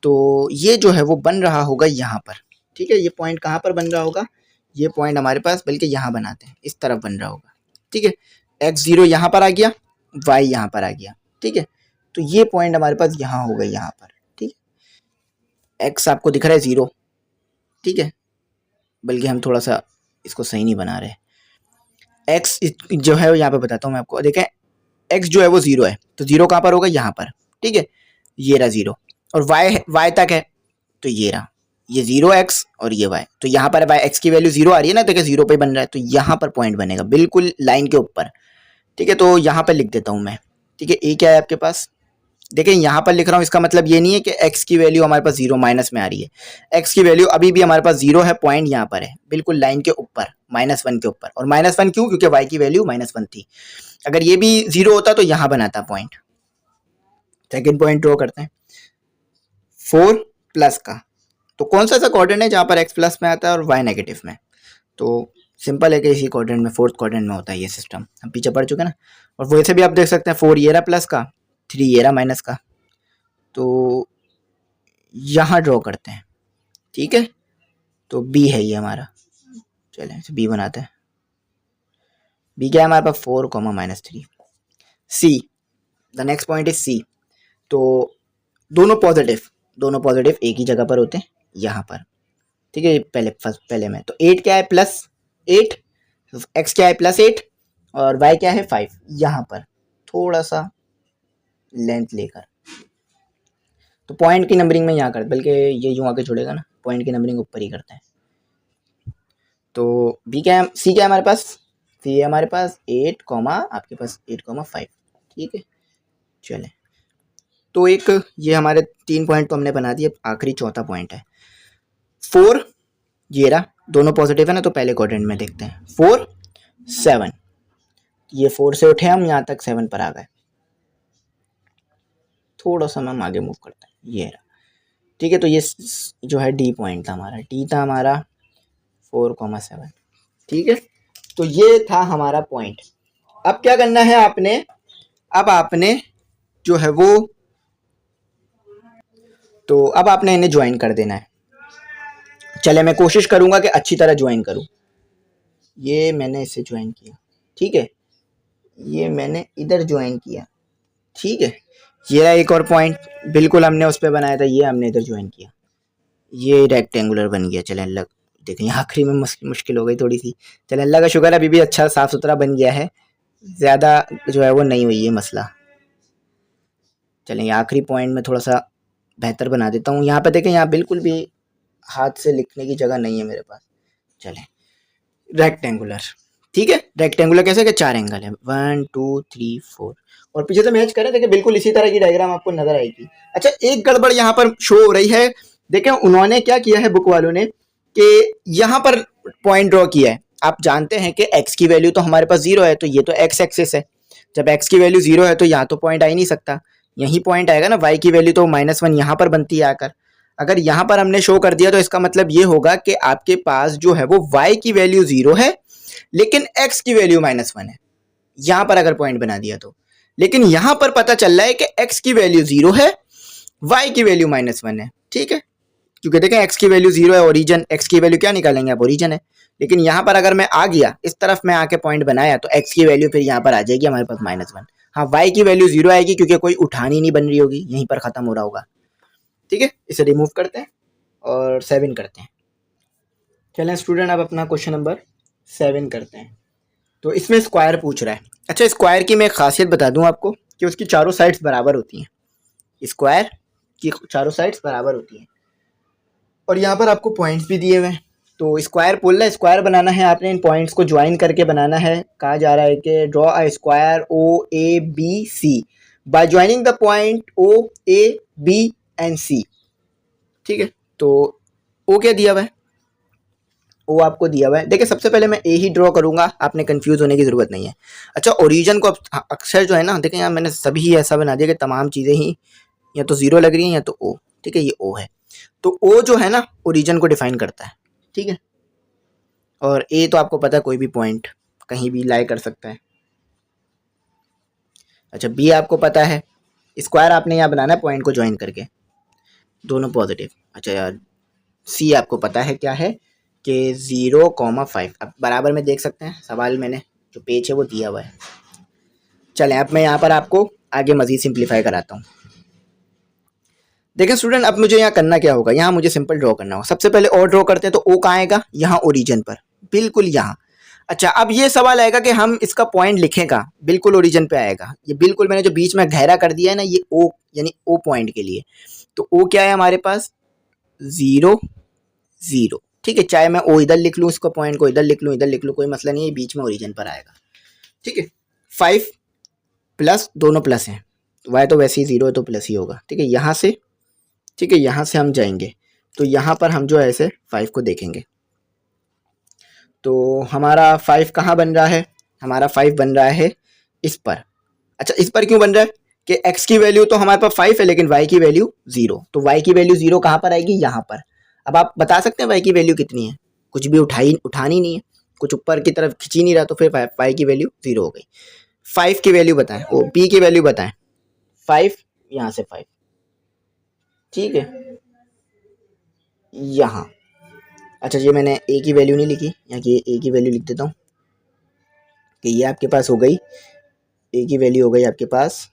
तो ये जो है वो बन रहा होगा यहाँ पर, ठीक है। ये पॉइंट कहाँ पर बन रहा होगा? ये पॉइंट हमारे पास, बल्कि यहाँ बनाते हैं, इस तरफ बन रहा होगा, ठीक है। x0 यहाँ पर आ गया, y यहाँ पर आ गया, ठीक है। तो ये पॉइंट हमारे पास यहाँ होगा, यहाँ पर, ठीक है। x आपको दिख रहा है 0, ठीक है, बल्कि हम थोड़ा सा इसको सही नहीं बना रहे। x जो है यहाँ पे बताता हूँ मैं आपको, देखें x जो है वो 0 है, तो 0 कहाँ पर होगा? यहाँ पर, ठीक है, ये रहा 0। और y तक है, तो ये रहा, ये 0x और ये y, तो यहाँ पर x की वैल्यू 0 आ रही है ना, देखिए 0 पे बन रहा है, तो यहाँ पर पॉइंट बनेगा बिल्कुल लाइन के ऊपर, ठीक है। तो यहाँ पर लिख देता हूँ मैं, ठीक है। ए क्या है आपके पास? देखिए यहाँ पर लिख रहा हूँ, इसका मतलब ये नहीं है कि x की वैल्यू हमारे पास 0 माइनस में आ रही है। x की वैल्यू अभी भी हमारे पास 0 है, पॉइंट यहाँ पर है बिल्कुल लाइन के ऊपर, -1 के ऊपर। और -1 क्यों? क्योंकि y की वैल्यू -1 थी। अगर ये भी 0 होता तो यहाँ बनाता पॉइंट। सेकेंड पॉइंट ड्रॉ करते हैं 4 प्लस का। तो कौन सा ऐसा क्वाड्रेंट है जहाँ पर x प्लस में आता है और y नेगेटिव में? तो सिंपल है कि इसी क्वाड्रेंट में, फोर्थ क्वाड्रेंट में होता है ये सिस्टम, हम पीछे पढ़ चुके ना। और वैसे भी आप देख सकते हैं 4 ये रहा प्लस का, 3 ये रहा माइनस का। तो यहाँ ड्रॉ करते हैं, ठीक है। तो बी है ये हमारा, चलें इसे बी बनाते हैं। बी क्या है हमारे पास? 4,-3। C, the next point is C. तो दोनों पॉजिटिव एक ही जगह पर होते हैं, यहाँ पर, ठीक है। पहले में तो 8 क्या है? +8, x क्या है? +8 और y क्या है? 5। यहाँ पर थोड़ा सा लेंथ लेकर। तो पॉइंट की नंबरिंग में यहाँ कर, बल्कि ये यूँ आके जुड़ेगा ना, पॉइंट की नंबरिंग ऊपर ही करते हैं। तो बी क्या है, सी क्या है हमारे पास, सी है हमारे पास 8 कॉमा आपके पास 8,5। ठीक है, चलें। तो एक ये हमारे 3 पॉइंट तो हमने बना दिए, आखिरी चौथा पॉइंट है 4, ये रहा, दोनों पॉजिटिव है ना, तो पहले क्वाड्रेंट में देखते हैं 4 7, ये 4 से उठे हम यहाँ तक 7 पर आ गए। थोड़ा सा हम आगे मूव करते हैं, ये रहा। ठीक है, तो ये जो है डी पॉइंट था हमारा, डी था हमारा 4,7। ठीक है, तो ये था हमारा पॉइंट। अब क्या करना है आपने, अब आपने जो है वो, तो अब आपने इन्हें ज्वाइन कर देना है। चले, मैं कोशिश करूंगा कि अच्छी तरह ज्वाइन करूं। ये मैंने इसे ज्वाइन किया, ठीक है, ये मैंने इधर ज्वाइन किया, ठीक है, ये रहा एक और पॉइंट, बिल्कुल हमने उस पर बनाया था, ये हमने इधर ज्वाइन किया, ये रेक्टेंगुलर बन गया। चले अल्लाह, देखें आखिरी में मुश्किल हो गई थोड़ी सी। चले अल्लाह का शुक्र, अभी भी अच्छा साफ सुथरा बन गया है, ज़्यादा जो है वो नहीं हुई है मसला। चलें, आखिरी पॉइंट में थोड़ा सा बेहतर बना देता हूँ। यहाँ पे देखें, यहाँ बिल्कुल भी हाथ से लिखने की जगह नहीं है मेरे पास। चलें, रेक्टेंगुलर, ठीक है, रेक्टेंगुलर कैसे, कि 4 एंगल है, 1 2 3 4, और पीछे से मैच करें, देखिए बिल्कुल इसी तरह की डायग्राम आपको नजर आएगी। अच्छा, एक गड़बड़ यहाँ पर शो हो रही है, देखें उन्होंने क्या किया है बुक वालों ने, कि यहाँ पर पॉइंट ड्रॉ किया है। आप जानते हैं कि x की वैल्यू तो हमारे पास 0 है, तो ये तो x एक्सिस है, जब x की वैल्यू 0 है तो यहाँ तो पॉइंट आ ही नहीं सकता, यही पॉइंट आएगा ना। y की वैल्यू तो -1 यहाँ पर बनती है आकर, अगर यहाँ पर हमने शो कर दिया तो इसका मतलब ये होगा कि आपके पास जो है वो y की वैल्यू 0 है लेकिन x की वैल्यू -1 है, यहाँ पर अगर पॉइंट बना दिया तो। लेकिन यहाँ पर पता चल रहा है कि x की वैल्यू 0 है, y की वैल्यू -1 है, ठीक है, क्योंकि देखें x की वैल्यू 0 है, ओरिजिन x की वैल्यू क्या निकालेंगे आप, ओरिजिन है। लेकिन यहाँ पर अगर मैं आ गया, इस तरफ मैं आके पॉइंट बनाया, तो x की वैल्यू फिर यहाँ पर आ जाएगी हमारे पास -1। हाँ, y की वैल्यू 0 आएगी क्योंकि कोई उठानी नहीं बन रही होगी, यहीं पर खत्म हो रहा होगा। ठीक है, इसे रिमूव करते हैं और 7 करते हैं। चलें स्टूडेंट, अब अपना क्वेश्चन नंबर 7 करते हैं। तो इसमें स्क्वायर पूछ रहा है। अच्छा, स्क्वायर की मैं एक खासियत बता दूं आपको कि उसकी चारों साइड्स बराबर होती हैं, स्क्वायर की चारों साइड्स बराबर होती हैं, और यहाँ पर आपको पॉइंट्स भी दिए हुए हैं। तो स्क्वायर बोल रहा है, स्क्वायर बनाना है आपने, इन पॉइंट्स को ज्वाइन करके बनाना है। कहा जा रहा है कि draw a square O A B C by joining the point O A B and C. ठीक है, तो ओ क्या दिया हुआ है, ओ आपको दिया हुआ है। देखिए सबसे पहले मैं ए ही ड्रॉ करूंगा, आपने कंफ्यूज होने की जरूरत नहीं है। अच्छा, ओरिजिन को अक्सर जो है ना, देखें यहाँ मैंने सभी ऐसा बना दिया कि तमाम चीज़ें ही या तो 0 लग रही हैं या तो ओ। ठीक है, ये ओ है, तो ओ जो है ना ओरिजिन को डिफाइन करता है। ठीक है, और ए तो आपको पता है कोई भी पॉइंट कहीं भी लाई कर सकता है। अच्छा, बी आपको पता है, स्क्वायर आपने यहाँ बनाना है पॉइंट को ज्वाइन करके, दोनों पॉजिटिव। अच्छा यार, सी आपको पता है क्या है कि 0,5। अब बराबर में देख सकते हैं, सवाल मैंने जो पेज है वो दिया हुआ है। चलें, अब मैं यहाँ पर आपको आगे मज़ीद सिंप्लीफाई कराता हूँ। देखें स्टूडेंट, अब मुझे यहाँ करना क्या होगा, यहाँ मुझे सिंपल ड्रॉ करना होगा। सबसे पहले ओ ड्रॉ करते हैं, तो ओ कहाँ आएगा, यहाँ ओरिजिन पर, बिल्कुल यहाँ। अच्छा, अब ये सवाल आएगा कि हम इसका पॉइंट लिखें कहाँ, बिल्कुल ओरिजिन पे आएगा। ये बिल्कुल मैंने जो बीच में गहरा कर दिया है ना, ये ओ यानी ओ पॉइंट के लिए। तो ओ क्या है हमारे पास, 0 0। ठीक है, चाहे मैं ओ इधर लिख लूँ, इसको पॉइंट को इधर लिख लूँ, इधर लिख लूँ, कोई मसला नहीं है, बीच में ओरिजिन पर आएगा। ठीक है, 5 प्लस, दोनों प्लस हैं, वाई तो वैसे ही 0 है तो प्लस ही होगा। ठीक है, यहाँ से, ठीक है, यहाँ से हम जाएंगे, तो यहाँ पर हम जो है ऐसे 5 को देखेंगे, तो हमारा 5 कहाँ बन रहा है, हमारा 5 बन रहा है इस पर। अच्छा, इस पर क्यों बन रहा है कि x की वैल्यू तो हमारे पास 5 है लेकिन y की वैल्यू 0, तो y की वैल्यू 0 कहाँ पर आएगी, यहाँ पर। अब आप बता सकते हैं y की वैल्यू कितनी है, कुछ भी उठानी नहीं है, कुछ ऊपर की तरफ खिंच ही नहीं रहा, तो फिर y की वैल्यू 0 हो गई। 5 की वैल्यू बताएं, ओ b की वैल्यू बताएं, 5, यहाँ से 5, ठीक है, यहाँ। अच्छा, ये मैंने a की वैल्यू नहीं लिखी, यहाँ की a की वैल्यू लिख देता हूँ कि ये आपके पास हो गई, a की वैल्यू हो गई आपके पास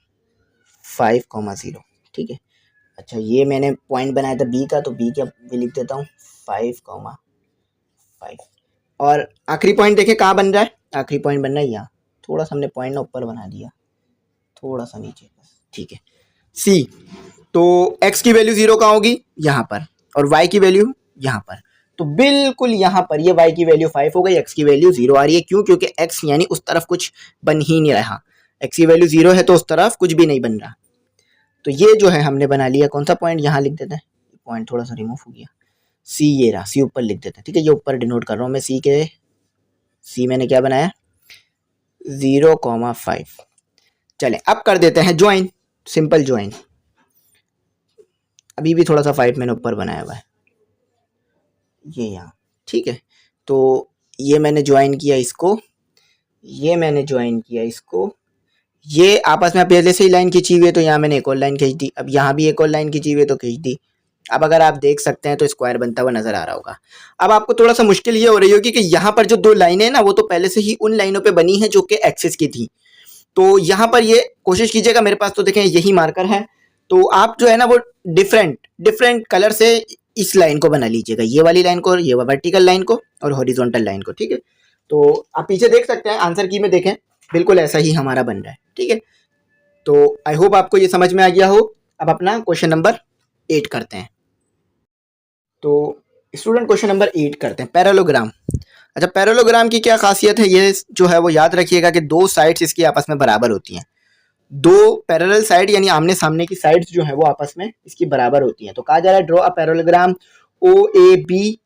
5,0। ठीक है, अच्छा, ये मैंने पॉइंट बनाया था बी का, तो बी का भी लिख देता हूँ 5,5। और आखिरी पॉइंट देखें कहाँ बन रहा है, आखिरी पॉइंट बन रहा है यहाँ, थोड़ा सा हमने पॉइंट ना ऊपर बना दिया, थोड़ा सा नीचे बस, ठीक है। सी, तो x की वैल्यू 0 कहाँ होगी, यहाँ पर, और y की वैल्यू यहाँ पर। तो बिल्कुल यहाँ पर ये y की वैल्यू 5 हो गई, x की वैल्यू 0 आ रही है। क्यों? क्योंकि x यानी उस तरफ कुछ बन ही नहीं रहा। x की वैल्यू 0 है तो उस तरफ कुछ भी नहीं बन रहा। तो ये जो है हमने बना लिया। कौन सा पॉइंट, यहाँ लिख देते हैं, पॉइंट थोड़ा सा रिमूव हो गया। सी ये रहा, सी ऊपर लिख देते हैं। ठीक है, ये ऊपर डिनोट कर रहा हूँ मैं। सी मैंने क्या बनाया, 0,5। चले अब कर देते हैं ज्वाइन, सिंपल ज्वाइन। अभी भी थोड़ा सा 5 मैंने ऊपर बनाया हुआ है, ये यहाँ। ठीक है, तो ये मैंने ज्वाइन किया इसको, ये मैंने ज्वाइन किया इसको, ये आपस में पहले से ही लाइन खींची हुई है तो यहाँ मैंने एक और लाइन खींच दी। अब यहाँ भी एक और लाइन खींची हुई है तो खींच दी। अब अगर आप देख सकते हैं तो स्क्वायर बनता हुआ नजर आ रहा होगा। अब आपको थोड़ा सा मुश्किल ये हो रही होगी कि यहाँ पर जो दो लाइनें हैं ना, वो तो पहले से ही उन लाइनों पे बनी है जो कि एक्सिस की थी। तो यहाँ पर ये कोशिश कीजिएगा, मेरे पास तो देखें यही मार्कर है, तो आप जो है ना वो डिफरेंट डिफरेंट कलर से इस लाइन को बना लीजिएगा, ये वाली लाइन को, ये वर्टिकल लाइन को और हॉरिजॉन्टल लाइन को। ठीक है, तो आप पीछे देख सकते हैं, आंसर की में देखें, बिल्कुल ऐसा ही हमारा बन रहा है। ठीक है, तो आई होप आपको ये समझ में आ गया हो। अब अपना क्वेश्चन नंबर 8 करते हैं। तो स्टूडेंट क्वेश्चन नंबर 8 करते हैं, पैरेललोग्राम। अच्छा, पैरेललोग्राम की क्या खासियत है, ये जो है वो याद रखिएगा कि दो साइड्स इसकी आपस में बराबर होती हैं। दो पैरेलल साइड यानी आमने सामने की साइड्स जो है वो आपस में इसकी बराबर होती हैं। तो कहा जा रहा है draw a parallelogram O A B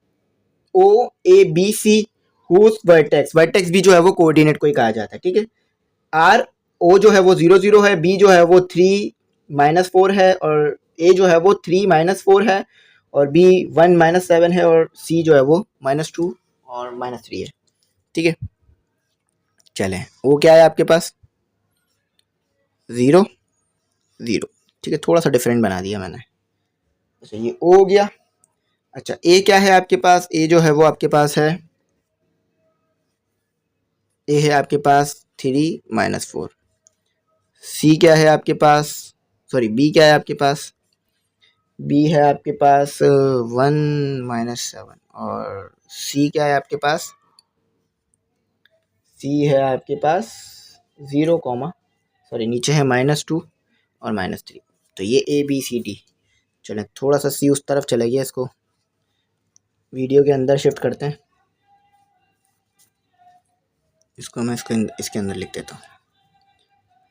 whose vertex भी जो है वो कोऑर्डिनेट को ही कहा जाता है। ठीक है, आर ओ जो है वो 0 0 है, बी जो है वो 3 - 4 है, और ए जो है वो 3 - 4 है, और बी 1 - 7 है, और सी जो है वो -2 और -3 है। ठीक है, चलें, वो क्या है आपके पास 0 0। ठीक है, थोड़ा सा डिफरेंट बना दिया मैंने। अच्छा, ये ओ हो गया। अच्छा, ए क्या है आपके पास, ए जो है वो आपके पास है, ए है आपके पास 3 - 4। सी क्या है आपके पास, सॉरी बी क्या है आपके पास, बी है आपके पास 1 - 7, और सी क्या है आपके पास, सी है आपके पास 0, सॉरी नीचे है -2 और -3। तो ये ए बी सी डी। चलें, थोड़ा सा सी उस तरफ चला गया, इसको वीडियो के अंदर शिफ्ट करते हैं। इसको मैं इसके अंदर लिख देता हूँ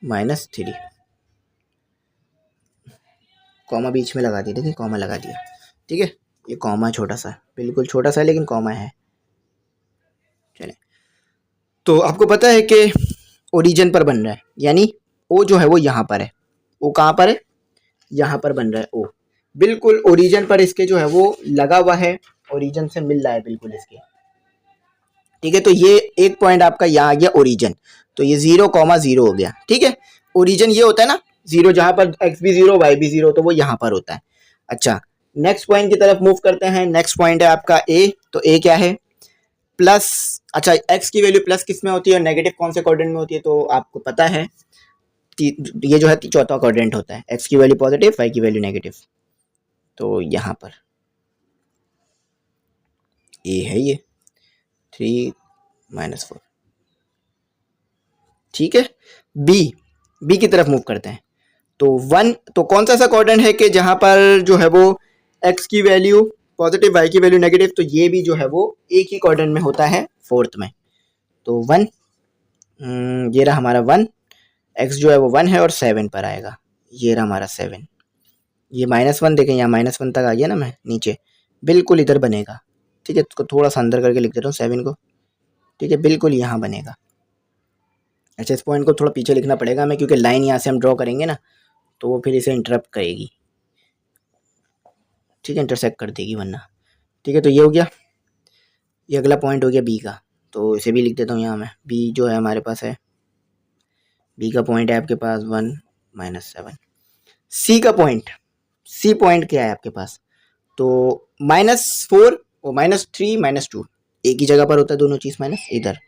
-3, कॉमा बीच में लगा दिया। देखिए कॉमा लगा दिया। ठीक है, ये कॉमा छोटा सा, बिल्कुल छोटा सा है लेकिन कॉमा है। चलें, तो आपको पता है कि ओरिजिन पर बन रहा है, यानी ओ जो है वो यहाँ पर है। ओ कहाँ पर है, यहाँ पर बन रहा है ओ, बिल्कुल ओरिजिन पर इसके जो है वो लगा हुआ है, ओरिजिन से मिल रहा है बिल्कुल इसके। ठीक है, तो ये एक पॉइंट आपका यहाँ आ गया ओरिजिन, तो ये 0, 0 हो गया। ठीक है, ओरिजिन ये होता है ना 0, जहां पर x भी 0 y भी 0, तो वो यहाँ पर होता है। अच्छा, नेक्स्ट पॉइंट की तरफ मूव करते हैं। नेक्स्ट पॉइंट है आपका ए, तो ए क्या है प्लस। अच्छा, x की वैल्यू प्लस किस में होती है और नेगेटिव कौन से क्वाड्रेंट में होती है, तो आपको पता है ये जो है चौथा क्वाड्रेंट होता है, x की वैल्यू पॉजिटिव, y की वैल्यू नेगेटिव। तो यहाँ पर ए है ये 3 - 4। ठीक है, बी की तरफ मूव करते हैं। तो 1, तो कौन सा क्वाड्रेंट है कि जहां पर जो है वो x की वैल्यू पॉजिटिव, y की वैल्यू नेगेटिव, तो ये भी जो है वो एक ही क्वाड्रेंट में होता है, फोर्थ में। तो 1, ये रहा हमारा 1, x जो है वो 1 है और 7 पर आएगा, ये रहा हमारा 7। ये -1 देखें, यहाँ -1 तक आ गया ना, मैं नीचे बिल्कुल इधर बनेगा। ठीक है, इसको थोड़ा सा अंदर करके लिख देता हूँ 7 को। ठीक है, बिल्कुल यहाँ बनेगा। अच्छा, इस पॉइंट को थोड़ा पीछे लिखना पड़ेगा हमें, क्योंकि लाइन यहाँ से हम ड्रॉ करेंगे ना तो वो फिर इसे इंटरप्ट करेगी। ठीक है, इंटरसेक्ट कर देगी वरना। ठीक है, तो ये हो गया, ये अगला पॉइंट हो गया बी का, तो इसे भी लिख देता हूँ यहाँ मैं। बी जो है हमारे पास है, बी का पॉइंट है आपके पास 1 - 7। सी का पॉइंट, सी पॉइंट क्या है आपके पास, तो -4 और -3 -2 एक ही जगह पर होता है, दोनों चीज़ माइनस इधर।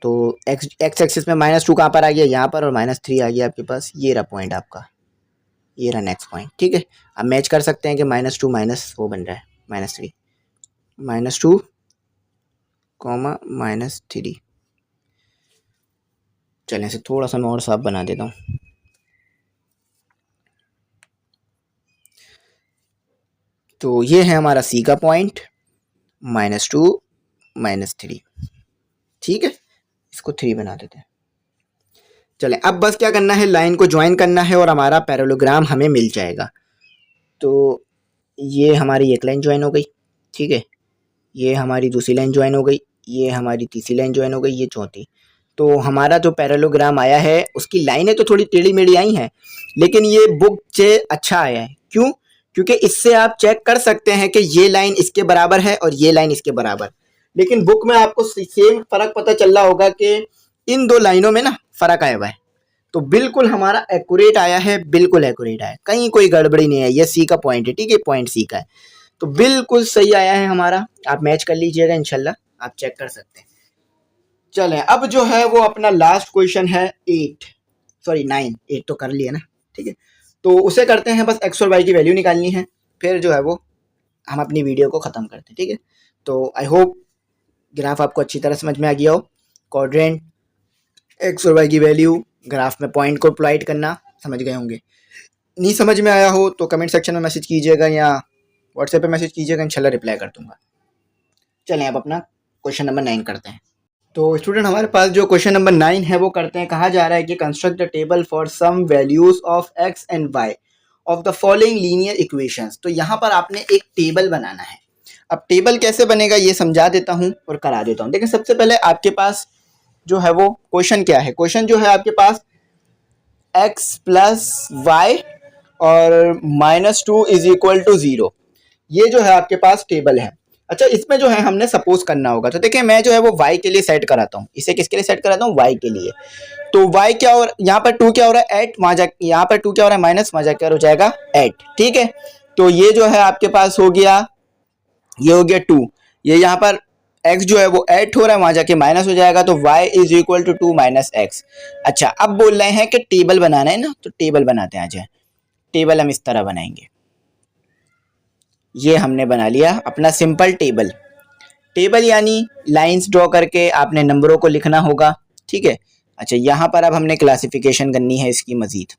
तो एक्स एक्सिस में -2 कहाँ पर आ गया, यहाँ पर, और -3 आ गया आपके पास। ये रहा पॉइंट आपका, ये रहा नेक्स्ट पॉइंट। ठीक है, अब मैच कर सकते हैं कि -2 माइनस वो बन रहा है -3, -2, -3। चलें, इसे थोड़ा सा मैं और साफ बना देता हूँ। तो ये है हमारा सी का पॉइंट, -2 -3। ठीक है, इसको 3 बना देते हैं। चलें, अब बस क्या करना है, लाइन को ज्वाइन करना है और हमारा पैरेललोग्राम हमें मिल जाएगा। तो ये हमारी एक लाइन ज्वाइन हो गई, ठीक है, ये हमारी दूसरी लाइन ज्वाइन हो गई, ये हमारी तीसरी लाइन ज्वाइन हो गई, ये चौथी। तो हमारा जो पैरेललोग्राम आया है उसकी लाइनें तो थोड़ी टेढ़ी मेढ़ी आई हैं, लेकिन ये बुक से अच्छा आया है। क्यों? क्योंकि इससे आप चेक कर सकते हैं कि ये लाइन इसके बराबर है और ये लाइन इसके बराबर। लेकिन बुक में आपको सेम फर्क पता चल रहा होगा कि इन दो लाइनों में ना फर्क आया हुआ है। तो बिल्कुल हमारा एक्यूरेट आया है, बिल्कुल एक्यूरेट आया है, कहीं कोई गड़बड़ी नहीं है। ये सी का पॉइंट है, ठीक है, पॉइंट सी का है, तो बिल्कुल सही आया है हमारा। आप मैच कर लीजिएगा, इंशाल्लाह आप चेक कर सकते हैं। चलें, अब जो है वो अपना लास्ट क्वेश्चन है 9, 8 तो कर लिया ना, ठीक है। तो उसे करते हैं, बस एक्स और वाई की वैल्यू निकालनी है, फिर जो है वो हम अपनी वीडियो को ख़त्म करते हैं, ठीक है। तो आई होप ग्राफ आपको अच्छी तरह समझ में आ गया हो। क्वाड्रेंट, एक्स और वाई की वैल्यू, ग्राफ में पॉइंट को प्लॉट करना समझ गए होंगे। नहीं समझ में आया हो तो कमेंट सेक्शन में मैसेज कीजिएगा या व्हाट्सएप पे मैसेज कीजिएगा, इंशाल्लाह रिप्लाई कर दूंगा। चलें, अब अपना क्वेश्चन नंबर 9 करते हैं। तो स्टूडेंट हमारे पास जो क्वेश्चन नंबर 9 है वो करते हैं। कहा जा रहा है कि construct the table for some values of x and y of the following linear equations. तो यहाँ पर आपने एक टेबल बनाना है। अब टेबल कैसे बनेगा ये समझा देता हूँ और करा देता हूँ। देखिए, सबसे पहले आपके पास जो है वो क्वेश्चन क्या है। क्वेश्चन जो है आपके पास x प्लस वाई और -2 इज इक्वल टू 0, ये जो है आपके पास टेबल है। अच्छा, इसमें जो है हमने सपोज करना होगा। तो देखिए, मैं जो है वो y के लिए सेट कराता हूँ, इसे किसके लिए सेट कराता हूँ, y के लिए। तो y क्या हो, यहाँ पर 2 क्या हो रहा है 8, वहाँ जा, यहाँ पर 2 क्या हो रहा है माइनस, वहाँ जाकर हो जाएगा 8, ठीक है। तो ये जो है आपके पास हो गया, ये हो गया 2, ये यहाँ पर x जो है वो 8 हो रहा है, वहां जाके माइनस हो जाएगा, तो y is equal to 2 minus x. अच्छा, अब बोल रहे हैं कि टेबल बनाना है ना, तो टेबल बनाते हैं। आज टेबल हम इस तरह बनाएंगे, ये हमने बना लिया अपना सिंपल टेबल। टेबल यानी लाइंस ड्रॉ करके आपने नंबरों को लिखना होगा, ठीक है। अच्छा, यहाँ पर अब हमने क्लासिफिकेशन करनी है इसकी मजीद।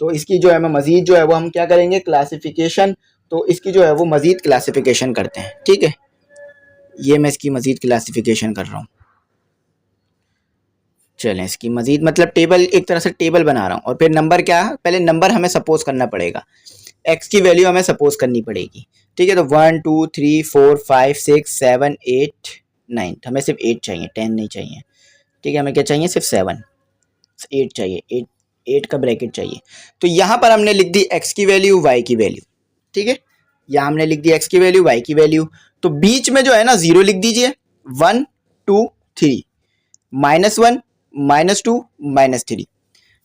तो इसकी जो है मैं मजीद जो है वो हम क्या करेंगे, क्लासिफिकेशन। तो इसकी जो है वो मजीद क्लासिफिकेशन करते हैं, ठीक है। ये मैं इसकी मजीद क्लासिफिकेशन कर रहा हूँ। चलें, इसकी मजीद मतलब टेबल, एक तरह से टेबल बना रहा हूँ। और फिर नंबर क्या, पहले नंबर हमें सपोज करना पड़ेगा, एक्स की वैल्यू हमें सपोज करनी पड़ेगी, ठीक है। तो 1 2 3 4 5 6 7 8 9, हमें सिर्फ 8 चाहिए, 10 नहीं चाहिए, ठीक है। हमें क्या चाहिए, सिर्फ 7 8 चाहिए, 8 का ब्रैकेट चाहिए। तो यहाँ पर हमने लिख दी एक्स की वैल्यू, वाई की वैल्यू, ठीक है। यहाँ हमने लिख दी एक्स की वैल्यू, वाई की वैल्यू। तो बीच में जो है ना 0 लिख दीजिए, 1 2 3 -1 -2 -3,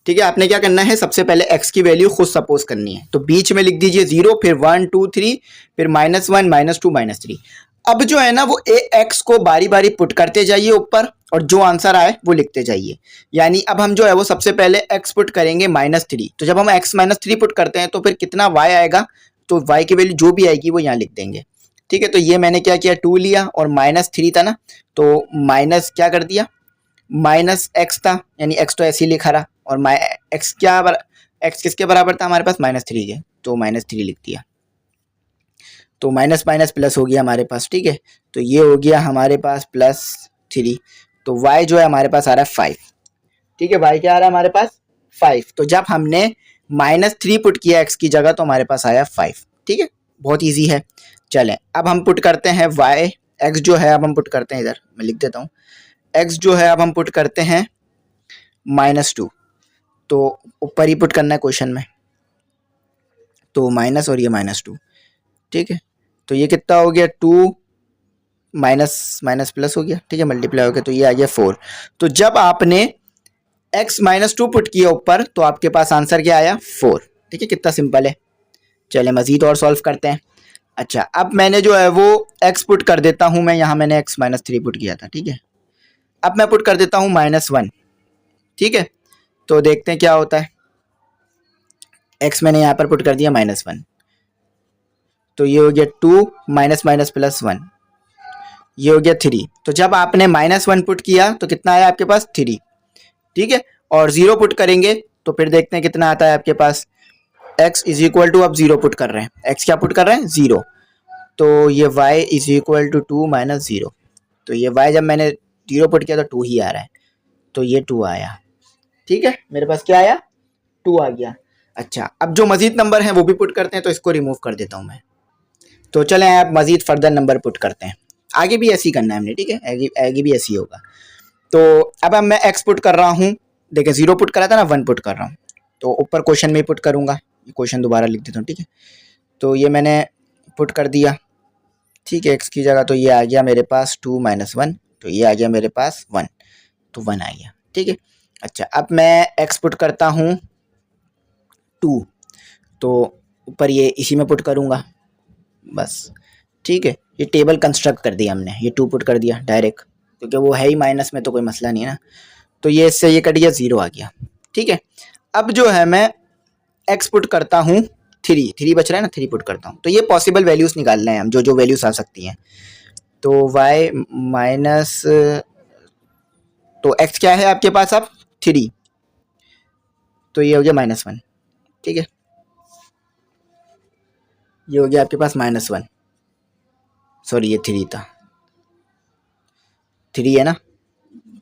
ठीक है। आपने क्या करना है, सबसे पहले x की वैल्यू खुद सपोज करनी है। तो बीच में लिख दीजिए 0, फिर 1 2 3, फिर -1 -2 -3। अब जो है ना वो x को बारी बारी पुट करते जाइए ऊपर, और जो आंसर आए वो लिखते जाइए। यानी अब हम जो है वो सबसे पहले x पुट करेंगे -3। तो जब हम x -3 पुट करते हैं तो फिर कितना y आएगा, तो y की वैल्यू जो भी आएगी वो यहाँ लिख देंगे, ठीक है। तो ये मैंने क्या किया, 2 लिया और -3 था ना, तो माइनस क्या कर दिया, -x था, यानी x तो ऐसे ही लिखा रहा, और x क्या x किसके बराबर था हमारे पास, -3 के, तो -3 लिख दिया। तो माइनस माइनस प्लस हो गया हमारे पास, ठीक है। तो ये हो गया हमारे पास +3। तो y जो है हमारे पास आ रहा है 5, ठीक है। y क्या आ रहा है हमारे पास 5। तो जब हमने -3 पुट किया x की जगह तो हमारे पास आया 5, ठीक है। बहुत ईजी है। चलें, अब हम पुट करते हैं y, x जो है अब हम पुट करते हैं, इधर मैं लिख देता हूँ, x जो है अब हम पुट करते हैं -2। तो ऊपर ही पुट करना है क्वेश्चन में, तो माइनस और ये -2, ठीक है। तो ये कितना हो गया, 2 माइनस माइनस प्लस हो गया, ठीक है, मल्टीप्लाई हो गया, तो ये आ गया 4। तो जब आपने x -2 पुट किया ऊपर तो आपके पास आंसर क्या आया, 4, ठीक है। कितना सिंपल है। चले मजीद और सॉल्व करते हैं। अच्छा, अब मैंने जो है वो x पुट कर देता हूँ मैं, यहाँ मैंने x -3 पुट किया था, ठीक है। अब मैं पुट कर देता हूँ -1, ठीक है। तो देखते हैं क्या होता है। x मैंने यहाँ पर पुट कर दिया -1, तो ये हो गया 2 माइनस माइनस प्लस 1, ये हो गया 3। तो जब आपने -1 पुट किया तो कितना आया आपके पास, 3, ठीक है। और 0 पुट करेंगे तो फिर देखते हैं कितना आता है आपके पास, x इज इक्वल टू, अब 0 पुट कर रहे हैं, x क्या पुट कर रहे हैं 0, तो ये y is equal to 2 minus 0, तो ये y जब मैंने 0 पुट किया तो 2 ही आ रहा है, तो ये 2 आया। ठीक है, मेरे पास क्या आया 2 आ गया। अच्छा, अब जो मजीद नंबर हैं वो भी पुट करते हैं, तो इसको रिमूव कर देता हूँ मैं। तो चलें आप मजीद फर्दर नंबर पुट करते हैं, आगे भी ऐसे ही करना है हमने, ठीक है, आगे भी ऐसे ही होगा। तो अब मैं x पुट कर रहा हूँ, देखिए 0 पुट करा था ना, 1 पुट कर रहा हूँ, तो ऊपर क्वेश्चन में ही पुट करूँगा, क्वेश्चन दोबारा लिख देता हूँ, ठीक है। तो ये मैंने पुट कर दिया, ठीक है, x की जगह, तो ये आ गया मेरे पास 2 माइनस 1, तो ये आ गया मेरे पास 1, तो 1 आ गया, ठीक है। अच्छा, अब मैं x पुट करता हूँ 2, तो ऊपर ये इसी में पुट करूँगा बस, ठीक है। ये टेबल कंस्ट्रक्ट कर दिया हमने, ये 2 पुट कर दिया डायरेक्ट, क्योंकि वो है ही माइनस में, तो कोई मसला नहीं है ना। तो ये इससे ये कट गया, 0 आ गया, ठीक है। अब जो है मैं x पुट करता हूँ 3 बच रहा है ना, 3 पुट करता हूँ, तो ये पॉसिबल वैल्यूज़ निकालना है हम, जो जो वैल्यूज़ आ सकती हैं। तो y माइनस, तो x क्या है आपके पास अब 3, तो ये हो गया -1, ठीक है, ये हो गया आपके पास -1, सॉरी ये 3 था, 3 है ना,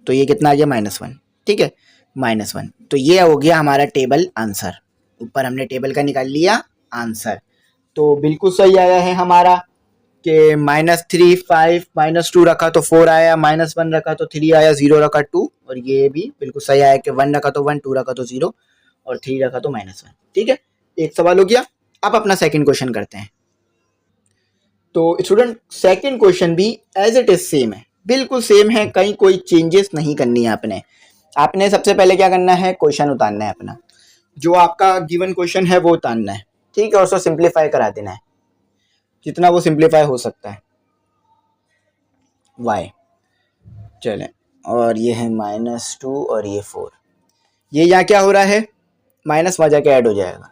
तो ये कितना आ गया -1, ठीक है, -1, तो ये हो गया हमारा टेबल आंसर, ऊपर हमने टेबल का निकाल लिया आंसर। तो बिल्कुल सही आया है हमारा कि -3 5 -2 रखा तो 4 आया, -1 रखा तो 3 आया, 0 रखा 2, और ये भी बिल्कुल सही आया कि 1 रखा तो 1, 2 रखा तो 0, और 3 रखा तो -1, ठीक है। एक सवाल हो गया। अब अपना सेकंड क्वेश्चन करते हैं। तो स्टूडेंट सेकंड क्वेश्चन भी एज इट इज सेम है, बिल्कुल सेम है, कहीं कोई चेंजेस नहीं करनी है आपने। आपने सबसे पहले क्या करना है, क्वेश्चन उतारना है अपना, जो आपका गिवन क्वेश्चन है वो उतारना है, ठीक है, और उसको सिंप्लीफाई करा देना है जितना वो सिंप्लीफाई हो सकता है। y चलें, और ये है -2 और ये 4, ये यहाँ क्या हो रहा है, माइनस वहाँ जाके ऐड हो जाएगा,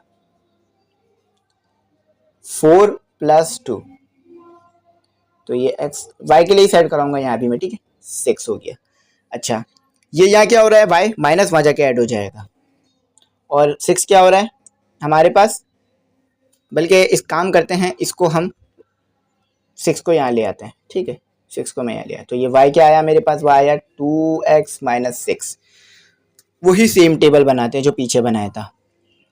4 + 2, तो ये x y के लिए सेट कराऊंगा यहाँ भी मैं, ठीक है, 6 हो गया। अच्छा, ये यहाँ क्या हो रहा है, y माइनस वहाँ जाके ऐड हो जाएगा, और 6 क्या हो रहा है हमारे पास, बल्कि इस काम करते हैं, इसको हम 6 को यहाँ ले आते हैं, ठीक है, 6 को मैं यहाँ ले आया, तो ये y क्या आया मेरे पास, y आया 2x - 6, वही सेम टेबल बनाते हैं जो पीछे बनाया था,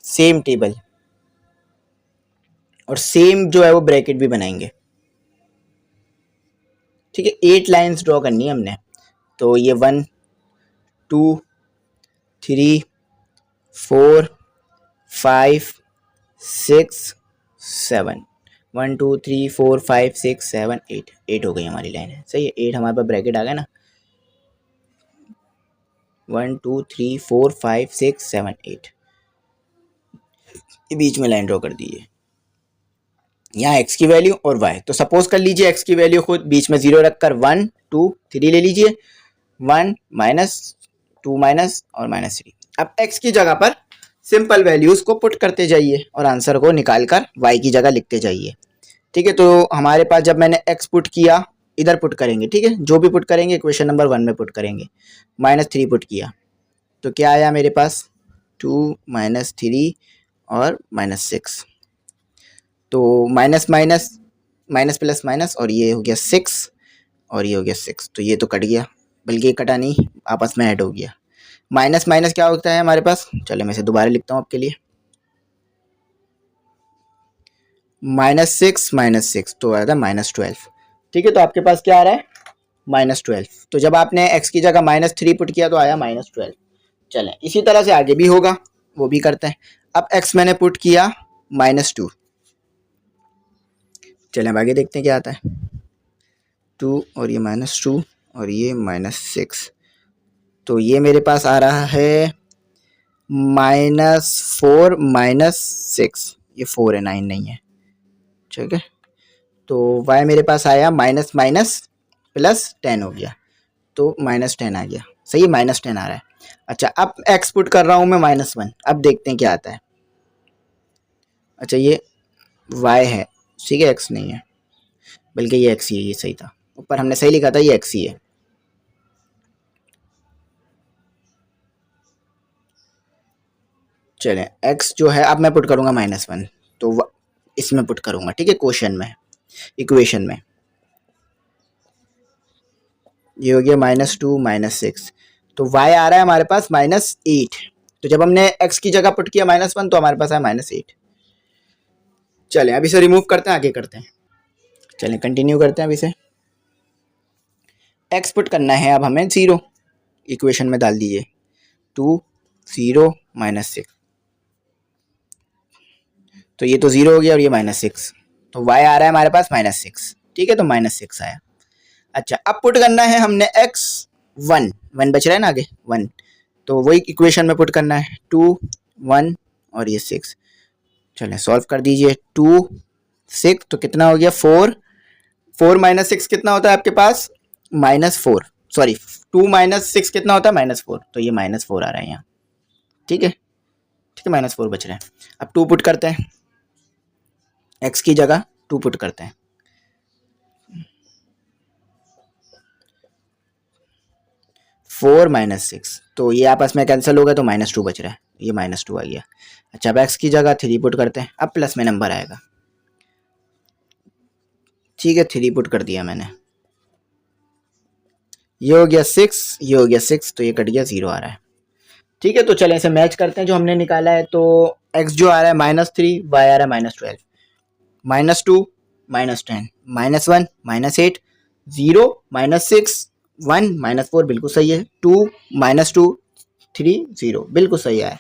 सेम टेबल, और सेम जो है वो ब्रैकेट भी बनाएंगे, ठीक है। 8 लाइंस ड्रॉ करनी है हमने, तो ये 1 2 3 4 5 6 7, 1 2 3 4 5 6 7 8, 8 हो गई हमारी लाइन है, सही है, 8 हमारे पास ब्रैकेट आ गया ना, 1 2 3 4 5 6 7 8, ये बीच में लाइन ड्रॉ कर दी है, यहाँ x की वैल्यू और y, तो सपोज कर लीजिए x की वैल्यू खुद बीच में 0 रखकर 1 2 3 ले लीजिए, 1 -2 माइनस और -3। अब x की जगह पर सिंपल वैल्यूज को पुट करते जाइए और आंसर को निकाल कर y की जगह लिखते जाइए, ठीक है। तो हमारे पास जब मैंने x पुट किया, इधर पुट करेंगे, ठीक है, जो भी पुट करेंगे क्वेश्चन नंबर 1 में पुट करेंगे, -3 पुट किया, तो क्या आया मेरे पास 2 -3 और -6, तो minus minus minus plus minus, और ये हो गया 6 और ये हो गया 6, तो ये तो कट गया, बल्कि ये कटा नहीं, आपस में ऐड हो गया। माइनस माइनस क्या होता है हमारे पास, चलो मैं इसे दोबारा लिखता हूँ आपके लिए, -6 तो आया था -12, ठीक है, तो आपके पास क्या आ रहा है -12, तो जब आपने x की जगह -3 पुट किया तो आया -12। चलें, इसी तरह से आगे भी होगा, वो भी करते हैं। अब x मैंने पुट किया -2, चलें अब आगे देखते हैं क्या आता है, 2 और ये -2 और ये -6, तो ये मेरे पास आ रहा है -4 -6, ये 4 है, 9 नहीं है, ठीक है। तो y मेरे पास आया माइनस माइनस +10 हो गया, तो -10 आ गया, सही है, -10 आ रहा है। अच्छा, अब x पुट कर रहा हूँ मैं -1, अब देखते हैं क्या आता है। अच्छा, ये y है, ठीक है, x नहीं है, बल्कि ये x ही है, ये सही था, ऊपर हमने सही लिखा था, ये x ही है। चलें x जो है अब मैं पुट करूँगा -1, तो इसमें पुट करूँगा, ठीक है, क्वेश्चन में, इक्वेशन में। ये हो गया -2 -6, तो y आ रहा है हमारे पास -8। तो जब हमने x की जगह पुट किया -1 तो हमारे पास है -8। चलें अब इसे रिमूव करते हैं, आगे करते हैं। चलें कंटिन्यू करते हैं अब इसे। x पुट करना है अब हमें 0, इक्वेशन में डाल दीजिए 2 0 -6, तो ये तो 0 हो गया और ये -6, तो y आ रहा है हमारे पास -6, ठीक है, तो -6 आया। अच्छा अब पुट करना है हमने x 1 बच रहा है ना आगे 1, तो वही इक्वेशन में पुट करना है 2 1 और ये 6। चलें सॉल्व कर दीजिए 2 6, तो कितना हो गया 4 -6 कितना होता है आपके पास -4, सॉरी 2 -6 कितना होता है -4, तो ये -4 आ रहा है यहाँ, ठीक है, ठीक है, -4 बच रहा है। अब 2 पुट करते हैं, x की जगह 2 पुट करते हैं, 4 -6, तो ये आपस में कैंसिल हो गया तो -2 बच रहा है, ये -2 आ गया। अच्छा अब x की जगह 3 पुट करते हैं, अब प्लस में नंबर आएगा, ठीक है, 3 पुट कर दिया मैंने, ये हो गया 6, ये हो गया 6, तो ये कट गया 0 आ रहा है, ठीक है। तो चलें इसे मैच करते हैं जो हमने निकाला है। तो x जो आ रहा है -3, y आ रहा है -12, -2 -10, -1 -8, 0 -6 1 -4 बिल्कुल सही है, 2 -2 3 0 बिल्कुल सही है,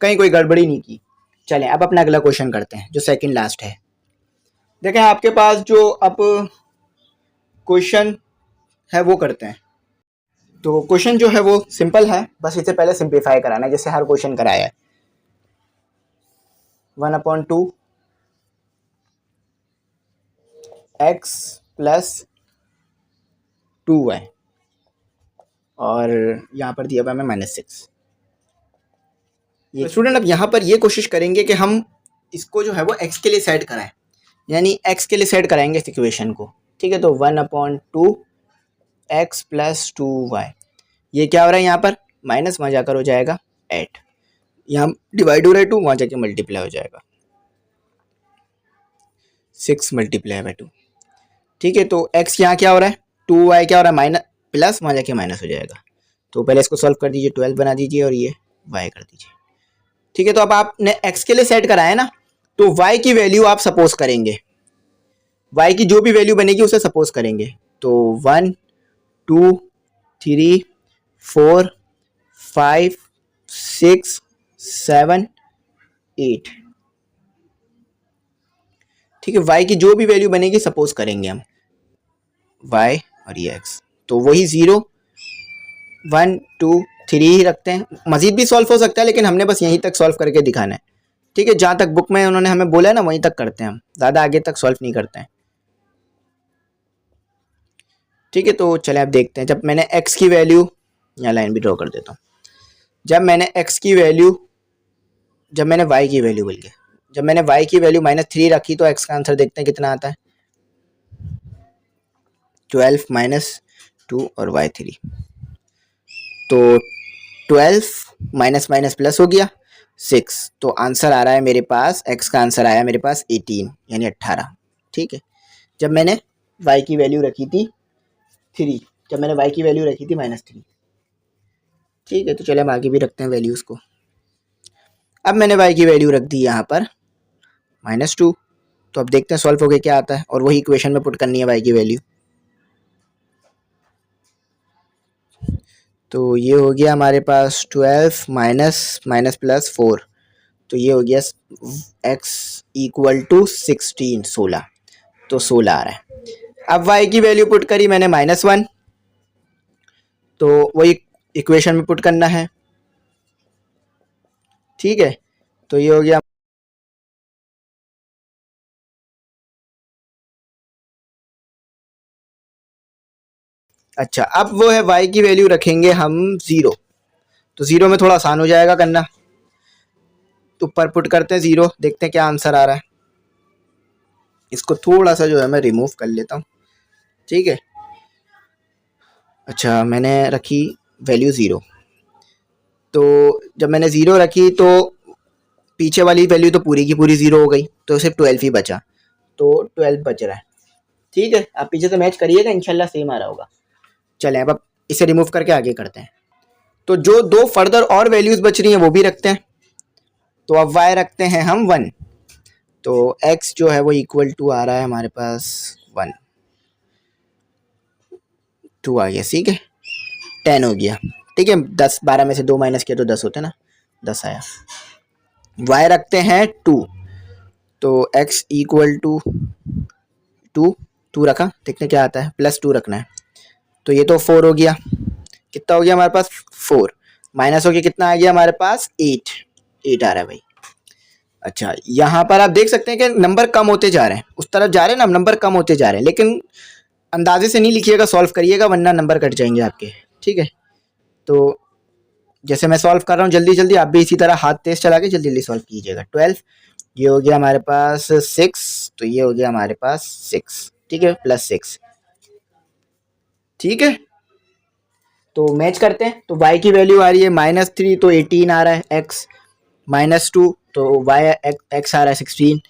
कहीं कोई गड़बड़ी नहीं की। चलें अब अपना अगला क्वेश्चन करते हैं जो सेकंड लास्ट है। देखें आपके पास जो अब क्वेश्चन है वो करते हैं। तो क्वेश्चन जो है वो सिंपल है, बस इसे पहले सिंप्लीफाई कराना है जैसे हर क्वेश्चन कराया है। 1/2 x प्लस 2y और यहाँ पर दिया हुआ हमें -6। ये स्टूडेंट अब यहाँ पर ये कोशिश करेंगे कि हम इसको जो है वो x के लिए सेट कराएं, यानी x के लिए सेट कराएंगे इस इक्वेशन को, ठीक है। तो 1/2 x प्लस 2y, ये क्या हो रहा है यहाँ पर माइनस, वहाँ जाकर हो जाएगा 8, यहाँ डिवाइड हो रहा है 2, वहाँ जाके मल्टीप्लाई हो जाएगा 6 मल्टीप्लाई बाई 2, ठीक है। तो x यहाँ क्या हो रहा है 2y क्या हो रहा है माइनस प्लस, वहाँ जाके माइनस हो जाएगा। तो पहले इसको सॉल्व कर दीजिए, 12 बना दीजिए और ये y कर दीजिए, ठीक है। तो अब आपने x के लिए सेट कराया ना, तो y की वैल्यू आप सपोज करेंगे, y की जो भी वैल्यू बनेगी उसे सपोज करेंगे। तो 1 2 3 4 5 6 7 8, ठीक है, y की जो भी वैल्यू बनेगी सपोज करेंगे हम, y और ये x, तो वही 0 1 2 3 ही रखते हैं, मजीद भी सॉल्व हो सकता है लेकिन हमने बस यहीं तक सॉल्व करके दिखाना है, ठीक है। जहाँ तक बुक में उन्होंने हमें बोला है ना वहीं तक करते हैं हम, ज़्यादा आगे तक सॉल्व नहीं करते हैं, ठीक है। तो चले अब देखते हैं, जब मैंने x की वैल्यू, यहाँ लाइन भी ड्रॉ कर देता हूँ, जब मैंने x की वैल्यू, जब मैंने y की वैल्यू बोल गया, जब मैंने y की वैल्यू -3 रखी तो x का आंसर देखते हैं कितना आता है, 12 -2 और y 3, तो 12 माइनस माइनस प्लस हो गया 6, तो आंसर आ रहा है मेरे पास, x का आंसर आया मेरे पास 18 यानी 18, ठीक है। जब मैंने y की वैल्यू रखी थी 3, जब मैंने y की वैल्यू रखी थी -3, ठीक है। तो चले हम आगे भी रखते हैं वैल्यूज़ को। अब मैंने y की वैल्यू रख दी यहाँ पर -2, तो अब देखते हैं सॉल्व हो गया क्या आता है, और वही इक्वेशन में पुट करनी है y की वैल्यू। तो ये हो गया हमारे पास 12 माइनस माइनस प्लस 4, तो ये हो गया x = 16 16, तो 16 आ रहा है। अब y की वैल्यू पुट करी मैंने -1, तो वही इक्वेशन में पुट करना है, ठीक है। तो ये हो गया, अच्छा अब वो है y की वैल्यू रखेंगे हम 0, तो 0 में थोड़ा आसान हो जाएगा करना, तो ऊपर पुट करते हैं 0, देखते हैं क्या आंसर आ रहा है। इसको थोड़ा सा जो है मैं रिमूव कर लेता हूँ, ठीक है। अच्छा मैंने रखी वैल्यू 0, तो जब मैंने 0 रखी तो पीछे वाली वैल्यू तो पूरी की पूरी 0 हो गई, तो सिर्फ 12 ही बचा, तो 12 बच रहा है। ठीक है, आप पीछे से मैच करिएगा, इंशाल्लाह सेम आ रहा होगा। चलें अब इसे रिमूव करके आगे करते हैं। तो जो दो फर्दर और वैल्यूज बच रही हैं वो भी रखते हैं। तो अब y रखते हैं हम 1, तो x जो है वो इक्वल टू आ रहा है हमारे पास 1, 2 आ गया, ठीक है, 10 हो गया। ठीक है, 10 12 में से 2 माइनस किया तो 10 होते ना, 10 आया। y रखते हैं 2, तो x इक्वल टू 2 रखा, देखते क्या आता है, प्लस 2 रखना है, तो ये तो 4 हो गया। कितना हो गया हमारे पास 4, माइनस हो गया कितना आ गया हमारे पास 8 आ रहा है भाई। अच्छा, यहाँ पर आप देख सकते हैं कि नंबर कम होते जा रहे हैं, उस तरफ जा रहे हैं ना, नंबर कम होते जा रहे हैं, लेकिन अंदाजे से नहीं लिखिएगा, सॉल्व करिएगा वरना नंबर कट जाएंगे आपके। ठीक है, तो जैसे मैं सॉल्व कर रहा हूँ जल्दी जल्दी, आप भी इसी तरह हाथ तेज चला के जल्दी जल्दी सॉल्व कीजिएगा। 12, ये हो गया हमारे पास 6, तो ये हो गया हमारे पास 6, ठीक है, प्लस 6। ठीक है, तो मैच करते हैं। तो y की वैल्यू आ रही है -3, तो 18 आ रहा है, x -2 तो y x आ रहा है 16,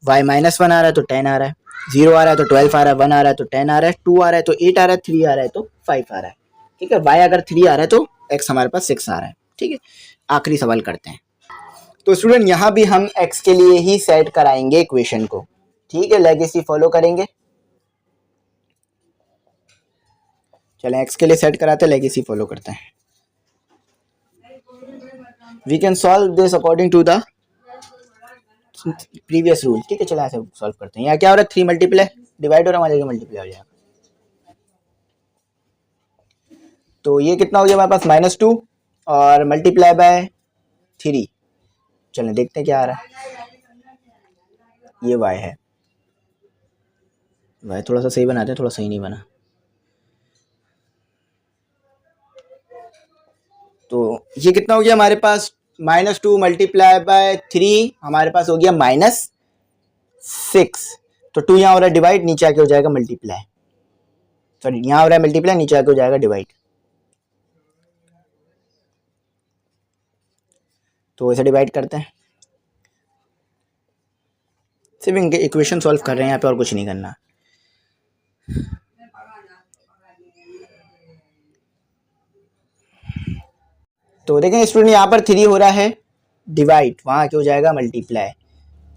y -1 आ रहा है तो 10 आ रहा है, 0 आ रहा है तो 12 आ रहा है, 1 आ रहा है तो 10 आ रहा है, 2 आ रहा है तो 8 आ रहा है, 3 आ रहा है तो 5 आ रहा है। ठीक है, y अगर 3 आ रहा है तो x हमारे पास 6 आ रहा है। ठीक है, आखिरी सवाल करते हैं। तो स्टूडेंट यहाँ भी हम x के लिए ही सेट कराएंगे इक्वेशन को। ठीक है, लेगेसी फॉलो करेंगे। चलें x के लिए सेट कराते हैं, लेगेसी फॉलो करते हैं। We can solve this according to the previous rule. ठीक है, चलो ऐसे सॉल्व करते हैं। यहाँ क्या हो रहा है, 3 मल्टीप्लाई डिवाइड हो रहा है, हमारे मल्टीप्लाई हो जाएगा। तो ये कितना हो गया हमारे पास -2 और मल्टीप्लाई बाय 3। चलें देखते हैं क्या आ रहा है। ये y है, y थोड़ा सा सही बनाते हैं, थोड़ा सही नहीं बना। तो ये कितना हो गया हमारे पास, -2 मल्टीप्लाई बाय 3 हमारे पास हो गया -6। तो 2 यहाँ हो रहा है डिवाइड, नीचे आके हो जाएगा मल्टीप्लाई, सॉरी यहाँ हो रहा है मल्टीप्लाई, नीचे आके हो जाएगा डिवाइड। तो इसे डिवाइड करते हैं, सिर्फ इनके इक्वेशन सॉल्व कर रहे हैं यहाँ पे, और कुछ नहीं करना। तो देखें स्टूडेंट, यहाँ पर 3 हो रहा है डिवाइड, वहाँ के हो जाएगा मल्टीप्लाई।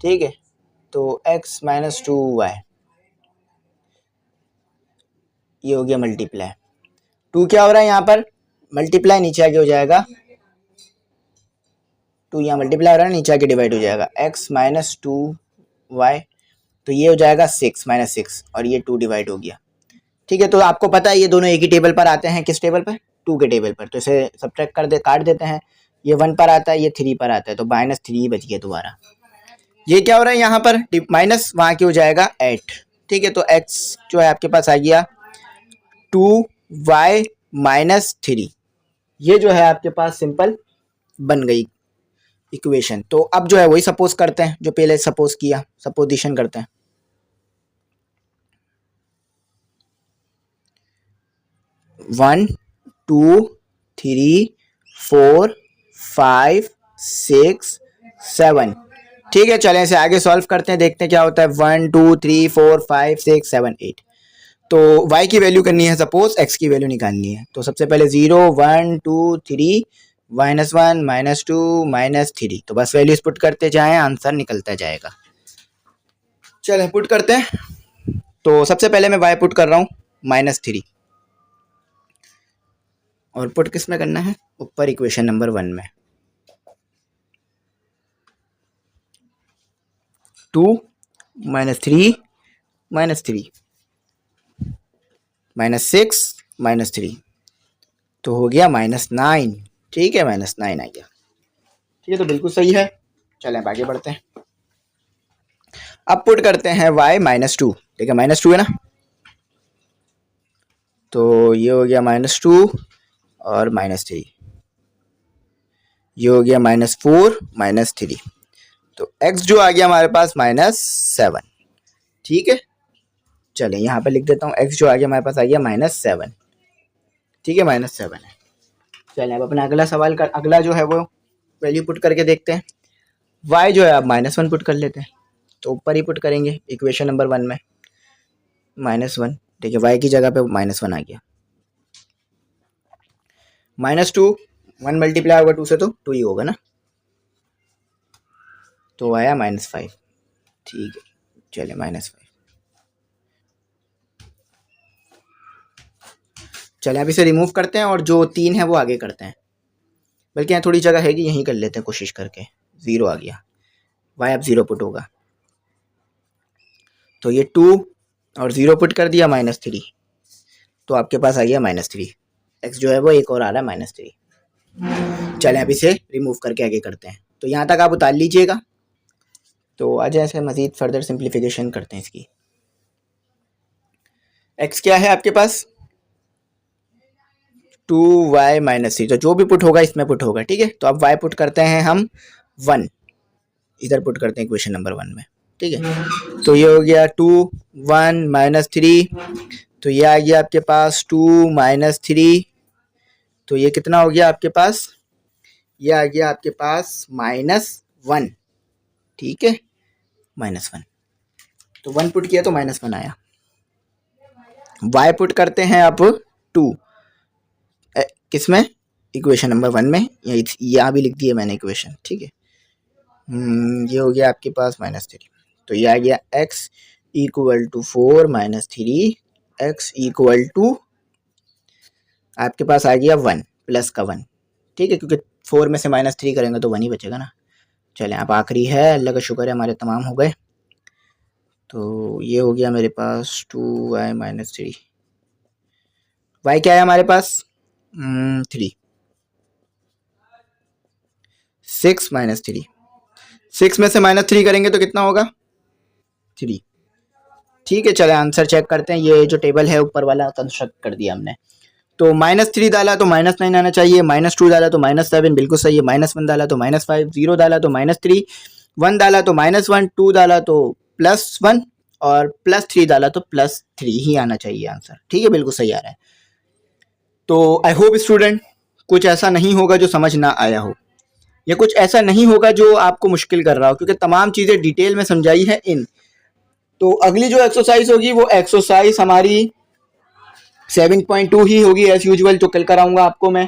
ठीक है, तो x -2y ये हो गया मल्टीप्लाई, 2 क्या हो रहा है यहाँ पर मल्टीप्लाई, नीचे आके हो जाएगा 2, यहाँ मल्टीप्लाई हो रहा है, नीचे आके डिवाइड हो जाएगा x -2y, तो ये हो जाएगा 6 -6 और ये 2 डिवाइड हो गया। ठीक है, तो आपको पता है ये दोनों एक ही टेबल पर आते हैं, किस टेबल पर, 2 के टेबल पर, तो इसे सब्ट्रैक्ट कर दे, काट देते हैं। ये 1 पर आता है, ये 3 पर आता है, तो -3 बच गया दोबारा। ये क्या हो रहा है यहाँ पर माइनस, वहाँ की हो जाएगा 8। ठीक है, तो x जो है आपके पास आ गया 2y -3, ये जो है आपके पास सिंपल बन गई इक्वेशन। तो अब जो है वही सपोज करते हैं जो पहले सपोज किया, सपोजिशन करते हैं। वन 2 3 4 5 6 7। ठीक है, चलें इसे आगे सॉल्व करते हैं, देखते हैं क्या होता है। 1 2 3 4 5 6 7 8। तो y की वैल्यू करनी है, सपोज x की वैल्यू निकालनी है। तो सबसे पहले 0 1 2 3 -1 -2 -3, तो बस वैल्यूज पुट करते जाएं, आंसर निकलता जाएगा। चलें पुट करते हैं। तो सबसे पहले मैं y पुट कर रहा हूँ -3, और पुट किस में करना है, ऊपर इक्वेशन नंबर 1 में। 2 -3 -3 -6 -3, तो हो गया -9। ठीक है, -9 आ गया। ठीक है, तो बिल्कुल सही है। चलें आगे बढ़ते हैं। अब पुट करते हैं y -2, ठीक है, -2 है ना, तो ये हो गया -2 और -3, ये हो गया -4 -3, तो x जो आ गया हमारे पास -7। ठीक है, चलें यहाँ पे लिख देता हूँ, x जो आ गया हमारे पास आ गया -7। ठीक है, -7 है। चलें अब अपना अगला सवाल का अगला जो है वो वैल्यू पुट करके देखते हैं। y जो है आप -1 पुट कर लेते हैं, तो ऊपर ही पुट करेंगे इक्वेशन नंबर 1 में -1। देखिए y की जगह पे -1 आ गया। -2, 1 मल्टीप्लाई होगा 2 से तो 2 ही होगा ना, तो आया -5। ठीक है, चलिए -5। चलिए अब इसे रिमूव करते हैं और जो 3 है वो आगे करते हैं, बल्कि यहाँ थोड़ी जगह है कि यहीं कर लेते हैं कोशिश करके। 0 आ गया, y अब 0 पुट होगा, तो ये 2 और 0 पुट कर दिया -3, तो आपके पास आ गया -3। x जो है वो एक और आ रहा है -3। चलें अब इसे रिमूव करके आगे करते हैं, तो यहाँ तक आप उतार लीजिएगा। तो आज ऐसे मज़ीद फर्दर सिंप्लीफिकेशन करते हैं इसकी। x क्या है आपके पास 2y -3, तो जो भी पुट होगा इसमें पुट होगा, ठीक है। तो अब y पुट करते हैं हम 1, इधर पुट करते हैं इक्वेशन नंबर 1 में, ठीक है। तो ये हो गया 2 1 -3, तो ये आ गया आपके पास 2 -3, तो ये कितना हो गया आपके पास, ये आ गया आपके पास -1, ठीक है, -1। तो 1 पुट किया तो -1 आया। y पुट करते हैं अब 2, किसमें, इक्वेशन नंबर 1 में, यहाँ भी लिख दिया मैंने इक्वेशन, ठीक है। ये हो गया आपके पास -3, तो ये आ गया x = 4 -3, x = आपके पास आ गया 1 प्लस का 1, ठीक है, क्योंकि 4 में से -3 करेंगे तो 1 ही बचेगा ना। चलें अब आखिरी है, अल्लाह का शुक्र है हमारे तमाम हो गए। तो ये हो गया मेरे पास 2y -3, y क्या है हमारे पास 3, 6 -3, 6 में से -3 करेंगे तो कितना होगा 3, ठीक है। चले आंसर चेक करते हैं। ये जो टेबल है ऊपर वाला कंस्ट्रक्ट कर दिया हमने, तो -3 डाला तो -9 आना चाहिए, -2 डाला तो -7, बिल्कुल सही है, -1 डाला तो -5, 0 डाला तो -3, 1 डाला तो -1, 2 डाला तो +1 और +3 डाला तो +3 ही आना चाहिए आंसर, ठीक है, बिल्कुल सही आ रहा है। तो आई होप स्टूडेंट कुछ ऐसा नहीं होगा जो समझ ना आया हो, या कुछ ऐसा नहीं होगा जो आपको मुश्किल कर रहा हो, क्योंकि तमाम चीज़ें डिटेल में समझाई है इन। तो अगली जो एक्सरसाइज होगी वो एक्सरसाइज हमारी 7.2 ही होगी एज यूजुअल, जो कल कराऊंगा आपको मैं।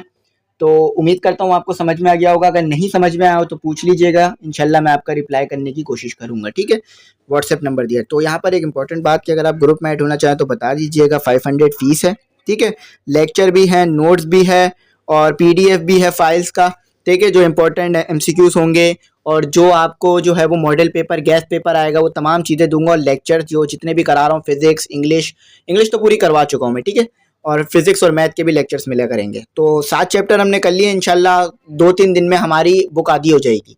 तो उम्मीद करता हूँ आपको समझ में आ गया होगा। अगर नहीं समझ में आया हो तो पूछ लीजिएगा, इंशाल्लाह मैं आपका रिप्लाई करने की कोशिश करूंगा, ठीक है। व्हाट्सएप नंबर दिया। तो यहाँ पर एक इंपॉर्टेंट बात कि अगर आप ग्रुप में ऐड होना चाहें तो बता दीजिएगा, 500 फीस है, ठीक है। लेक्चर भी है, नोट्स भी है और PDF भी है फाइल्स का, ठीक है। जो इंपॉर्टेंट MCQs होंगे और जो आपको जो है वो मॉडल पेपर, गैस पेपर आएगा, वो तमाम चीज़ें दूंगा। और लेक्चर जो जितने भी करा रहा हूँ, फिजिक्स, इंग्लिश तो पूरी करवा चुका हूँ मैं, ठीक है। और फिजिक्स और मैथ के भी लेक्चर्स मिला करेंगे। तो 7 चैप्टर हमने कर लिए, इंशाल्लाह 2-3 दिन में हमारी बुक आधी हो जाएगी।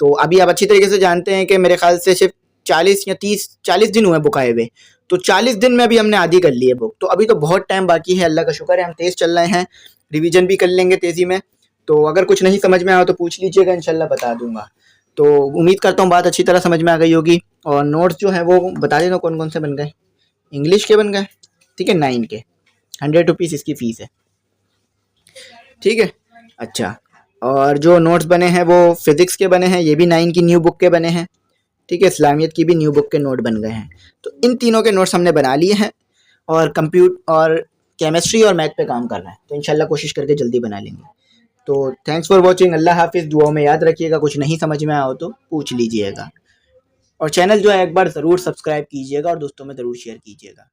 तो अभी आप अच्छी तरीके से जानते हैं कि मेरे ख्याल से सिर्फ 40 दिन हुए बुक आए हुए, तो 40 दिन में अभी हमने आधी कर ली है बुक। तो अभी तो बहुत टाइम बाकी है, अल्लाह का शुक्र है हम तेज़ चल रहे हैं, रिवीजन भी कर लेंगे तेज़ी में। तो अगर कुछ नहीं समझ में आया तो पूछ लीजिएगा, इंशाल्लाह बता दूंगा। तो उम्मीद करता हूँ बात अच्छी तरह समझ में आ गई होगी। और नोट्स जो है वो बता देना कौन कौन से बन गए। इंग्लिश के बन गए, ठीक है, 9 के, 100 रुपीज़ इसकी फ़ीस है, ठीक है। अच्छा, और जो नोट्स बने हैं वो फिज़िक्स के बने हैं, ये भी 9 की न्यू बुक के बने हैं, ठीक है। इस्लामियत की भी न्यू बुक के नोट बन गए हैं। तो इन तीनों के नोट्स हमने बना लिए हैं और और केमिस्ट्री और मैथ पे काम कर रहे हैं। तो इंशाल्लाह कोशिश करके जल्दी बना लेंगे। तो थैंक्स फॉर वॉचिंग, अल्लाह हाफिज़। दुआओं में याद रखिएगा, कुछ नहीं समझ में आया हो तो पूछ लीजिएगा। और चैनल जो है एक बार ज़रूर सब्सक्राइब कीजिएगा और दोस्तों में ज़रूर शेयर कीजिएगा।